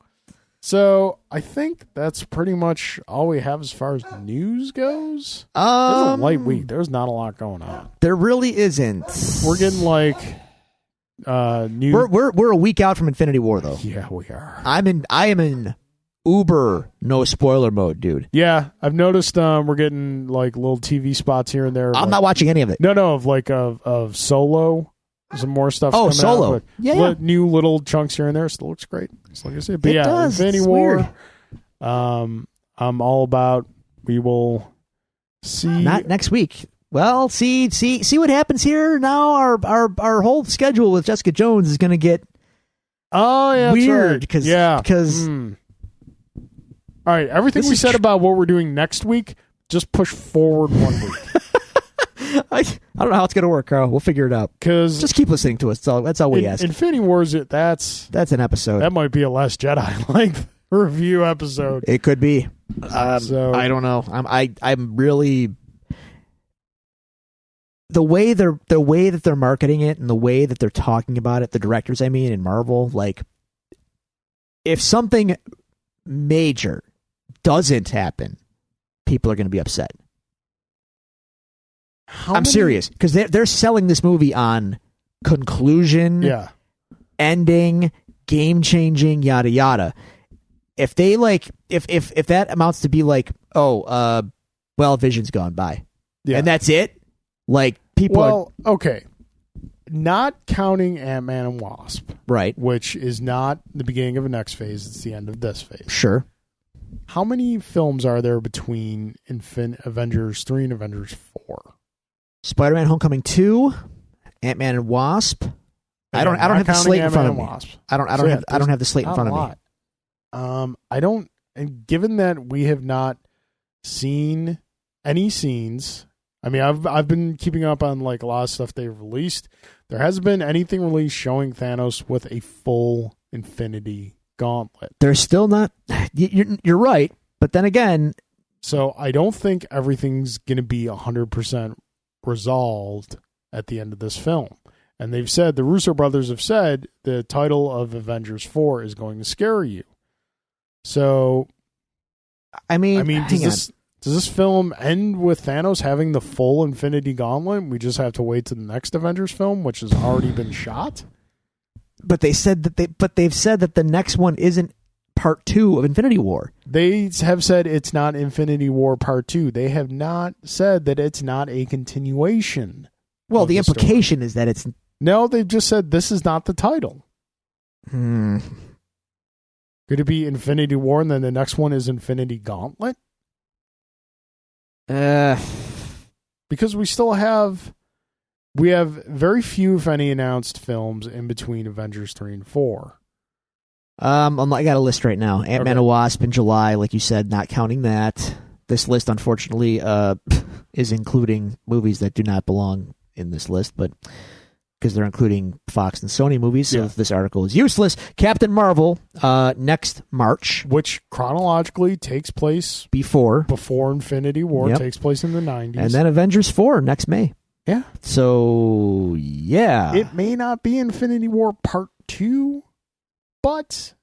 So I think that's pretty much all we have as far as news goes. It's a light week. There's not a lot going on. There really isn't. We're getting like news. We're a week out from Infinity War though. Yeah, we are. I am in uber no spoiler mode, dude. Yeah, I've noticed we're getting like little TV spots here and there. I'm not watching any of it. No, of Solo. Some more stuff. Oh, Solo. Out, new little chunks here and there. Still looks great. Just like I said. But it does. Infinity it's War. Weird. I'm all about. We will see. Not next week. Well, see what happens here now. Our whole schedule with Jessica Jones is going to get weird because All right, everything we said about what we're doing next week, just push forward 1 week. I don't know how it's going to work, Carl. We'll figure it out. Just keep listening to us. That's all we ask. Infinity Wars, that's an episode. That might be a Last Jedi length review episode. It could be. So I don't know. I'm really the way that they're marketing it and the way that they're talking about it. The directors, I mean, in Marvel, like if something major doesn't happen, people are going to be upset. I'm serious because they're selling this movie on conclusion, ending, game changing, yada yada. If they if that amounts to be like, Vision's gone by, and that's it, like people. Okay, not counting Ant-Man and Wasp, right? Which is not the beginning of the next phase; it's the end of this phase. Sure. How many films are there between Avengers 3 and Avengers 4? Spider-Man: Homecoming 2, Ant-Man and Wasp. I don't have the slate in front of me. I don't have the slate in front of me. I don't. And given that we have not seen any scenes, I mean, I've been keeping up on like a lot of stuff they've released. There hasn't been anything released showing Thanos with a full Infinity Gauntlet. There's still not. You're right, but then again, so I don't think everything's going to be 100% resolved at the end of this film. And they've said, the Russo brothers have said, the title of Avengers 4 is going to scare you. So, I mean, does this film end with Thanos having the full Infinity Gauntlet? We just have to wait to the next Avengers film, which has already been shot. But they've said that the next one isn't Part 2 of Infinity War. They have said it's not Infinity War Part 2. They have not said that it's not a continuation. Well, the implication is that it's... No, they've just said this is not the title. Could it be Infinity War and then the next one is Infinity Gauntlet? Because we have very few, if any, announced films in between Avengers 3 and 4. I got a list right now. Ant-Man and Wasp in July, like you said, not counting that. This list, unfortunately, is including movies that do not belong in this list, but because they're including Fox and Sony movies, so this article is useless. Captain Marvel, next March. Which chronologically takes place before Infinity War, takes place in the 90s. And then Avengers 4 next May. Yeah. So, yeah. It may not be Infinity War Part 2, but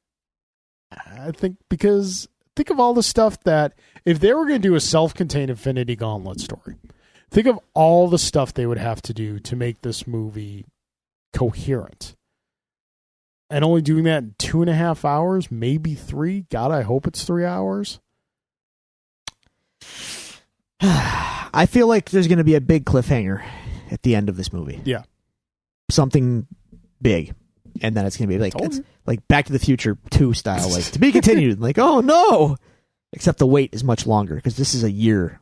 I think think of all the stuff that, if they were going to do a self-contained Infinity Gauntlet story, think of all the stuff they would have to do to make this movie coherent. And only doing that in 2.5 hours, maybe 3. God, I hope it's 3 hours. I feel like there's going to be a big cliffhanger at the end of this movie. Yeah. Something big. And then it's going to be like Back to the Future 2 style, like to be continued. Like, oh no! Except the wait is much longer because this is a year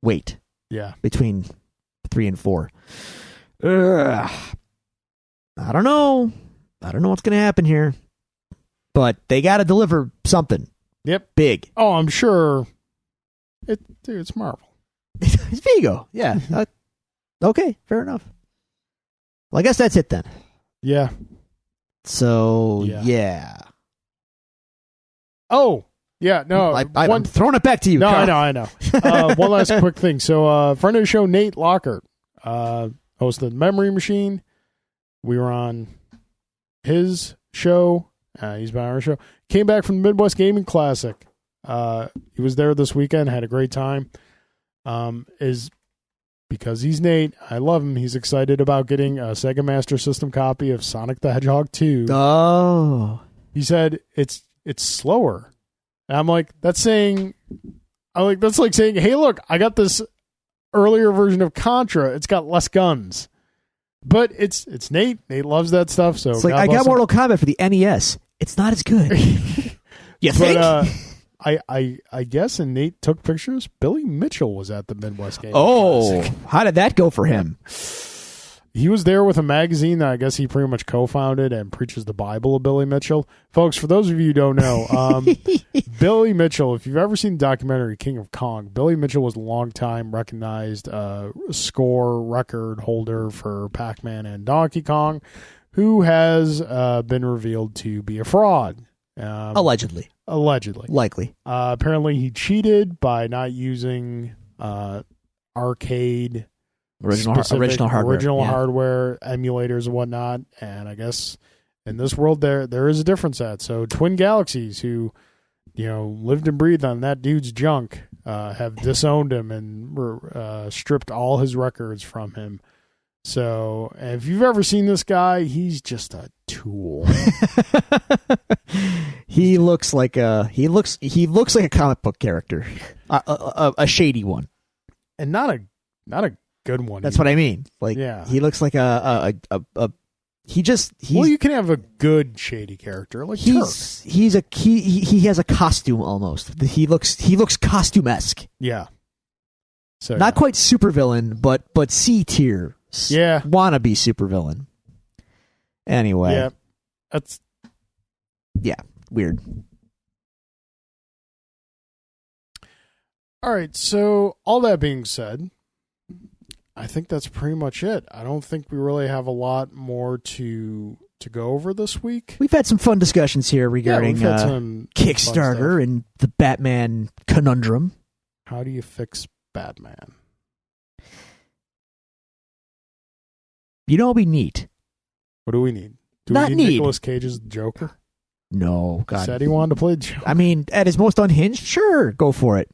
wait. Yeah. Between 3 and 4. I don't know. I don't know what's going to happen here. But they got to deliver something. Yep. Big. Oh, I'm sure. It's Marvel. It's Vigo. Yeah. Okay. Fair enough. Well, I guess that's it then. Yeah. So, yeah. Oh, yeah, no. I'm throwing it back to you. No, Carl. I know. One last quick thing. So, friend of the show, Nate Lockhart, hosted Memory Machine. We were on his show. He's been on our show. Came back from the Midwest Gaming Classic. He was there this weekend, had a great time. Because he's Nate, I love him. He's excited about getting a Sega Master System copy of Sonic the Hedgehog 2. Oh. He said it's slower. And I'm like, that's like saying, hey, look, I got this earlier version of Contra. It's got less guns. But it's Nate. Nate loves that stuff. So it's like, I got Mortal Kombat for the NES. It's not as good. You think? But, I guess, and Nate took pictures, Billy Mitchell was at the Midwest Game. Oh, Classic. How did that go for him? He was there with a magazine that I guess he pretty much co-founded and preaches the Bible of Billy Mitchell. Folks, for those of you who don't know, Billy Mitchell, if you've ever seen the documentary King of Kong, Billy Mitchell was a long-time recognized score record holder for Pac-Man and Donkey Kong, who has been revealed to be a fraud. Allegedly. Likely. Apparently he cheated by not using arcade original hardware emulators and whatnot. And I guess in this world there is a difference at. So Twin Galaxies, who lived and breathed on that dude's junk, have disowned him and stripped all his records from him. So if you've ever seen this guy, he's just a tool. He looks like a comic book character, a shady one, and not a good one. That's either. What I mean. Like, yeah. He looks like he's well, you can have a good shady character. Like he has a costume almost. He looks costume-esque. Yeah. So not quite supervillain, but C tier. Yeah. Wannabe supervillain. Anyway. Yeah. That's. Yeah. Weird. All right. So all that being said, I think that's pretty much it. I don't think we really have a lot more to go over this week. We've had some fun discussions here regarding Kickstarter and the Batman conundrum. How do you fix Batman? You know what we need? What do we need? Do we need Nicolas Cage's Joker? No, God. He said he wanted to play Joker. I mean, at his most unhinged, sure, go for it.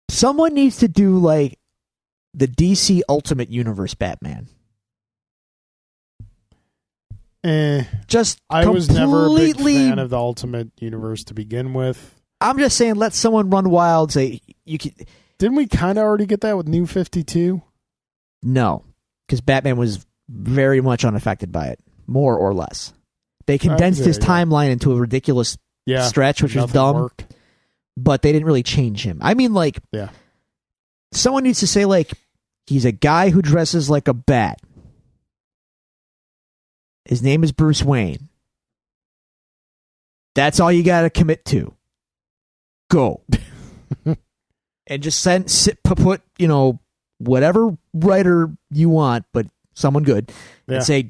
Someone needs to do like the DC Ultimate Universe Batman. Just I was never a big fan of the Ultimate Universe to begin with. I'm just saying, let someone run wild. Say you can. Didn't we kind of already get that with New 52? No, because Batman was very much unaffected by it. more or less. They condensed his timeline into a ridiculous stretch, which was dumb. Worked. But they didn't really change him. I mean, like, someone needs to say, like, he's a guy who dresses like a bat. His name is Bruce Wayne. That's all you got to commit to. Go. And just put, whatever writer you want, but someone good, and say,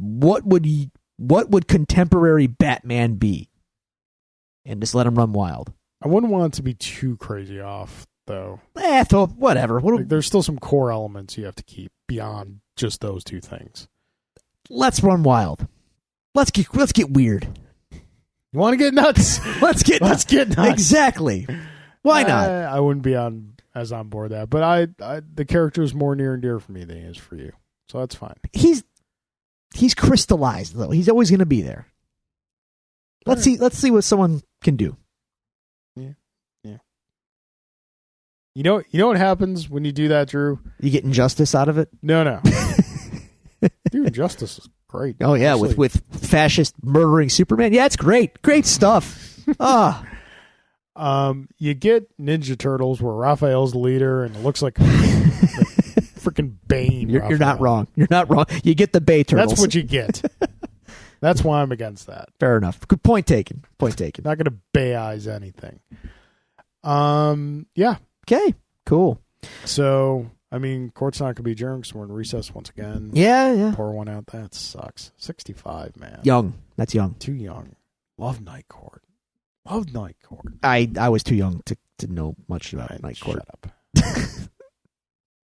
what would contemporary Batman be? And just let him run wild. I wouldn't want it to be too crazy off, though. Whatever. Like, there's still some core elements you have to keep beyond just those two things. Let's run wild. Let's get weird. You want to get nuts? Let's get nuts. Exactly. Why not? I wouldn't be as on board that, but I the character is more near and dear for me than he is for you, so that's fine. He's crystallized though. He's always going to be there. Let's see what someone can do. Yeah. You know what happens when you do that, Drew? You get injustice out of it? No. Dude, injustice is great. Oh yeah, honestly. with fascist murdering Superman. Yeah, it's great. Great stuff. You get Ninja Turtles where Raphael's the leader and it looks like freaking Bane. You're not wrong. You're not wrong. You get the Bay Turtles. That's what you get. That's why I'm against that. Fair enough. Good point taken. Not going to Bay eyes anything. Yeah. Okay. Cool. So, I mean, court's not going to be adjourned because we're in recess once again. Yeah. Pour one out. That sucks. 65, man. Young. That's young. Too young. Love Night Court. I was too young to know much about Night Court. Shut up. I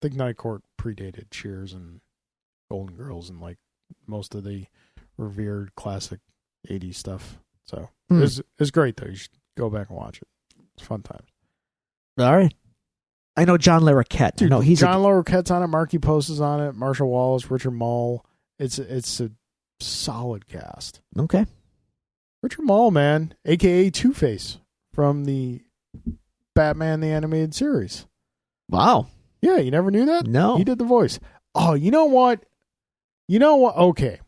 think Night Court predated Cheers and Golden Girls and like most of the revered classic 80s stuff. So it's great though. You should go back and watch it. It's fun times. All right. I know John Larroquette. Dude, John Larroquette's on it. Marky Post is on it. Marshall Wallace, Richard Mall. It's a solid cast. Okay. Richard Mall, man, a.k.a. Two-Face from the Batman the Animated Series. Wow. Yeah, you never knew that? No. He did the voice. Oh, you know what? Okay.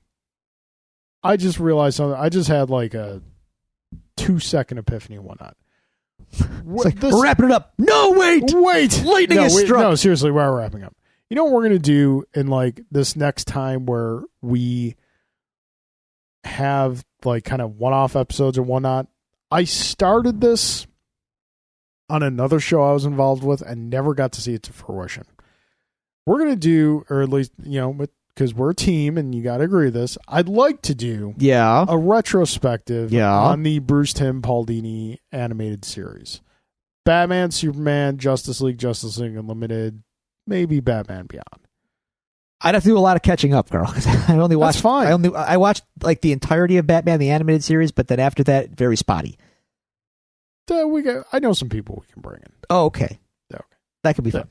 I just realized something. I just had like a 2-second epiphany and whatnot. We're wrapping it up. No, wait. Lightning has struck. No, seriously, we're wrapping up. You know what we're going to do in like this next time where we have like kind of one-off episodes and whatnot? I started this on another show I was involved with and never got to see it to fruition. We're going to do, or at least, because we're a team and you got to agree with this, I'd like to do a retrospective on the Bruce Timm Paul Dini animated series. Batman, Superman, Justice League Unlimited, maybe Batman Beyond. I'd have to do a lot of catching up, Carl. I only watched. That's fine. I watched like the entirety of Batman the Animated Series, but then after that, very spotty. I know some people we can bring in. Oh, okay. That could be fun.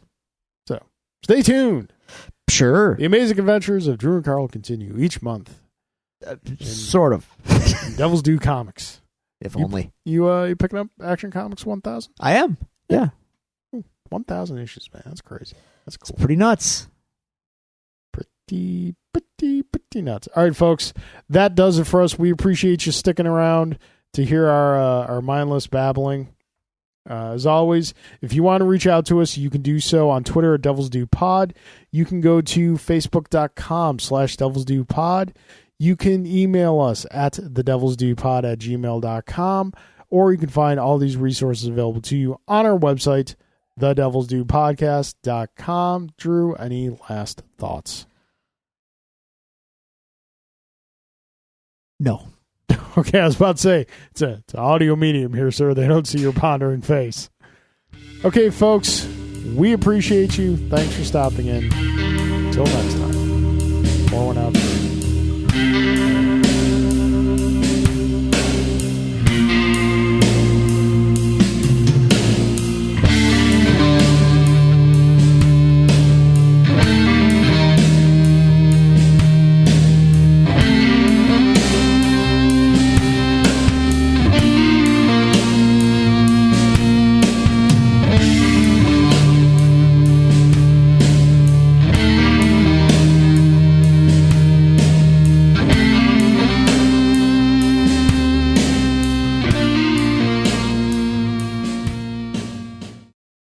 So stay tuned. Sure. The amazing adventures of Drew and Carl continue each month. Sort of. Devil's Due Comics. If only. You picking up Action Comics 1000? I am. Yeah. 1,000 issues, man. That's crazy. That's cool. It's pretty nuts. Pretty nuts. All right, folks. That does it for us. We appreciate you sticking around to hear our mindless babbling. As always, if you want to reach out to us, you can do so on Twitter at Devil's Due Pod. You can go to facebook.com/Devil's Due Pod. You can email us at thedevilsdupod@gmail.com, or you can find all these resources available to you on our website, thedevilsdupodcast.com. Drew, any last thoughts? No. Okay, I was about to say, it's an audio medium here, sir. They don't see your pondering face. Okay, folks, we appreciate you. Thanks for stopping in. Until next time, pour one out.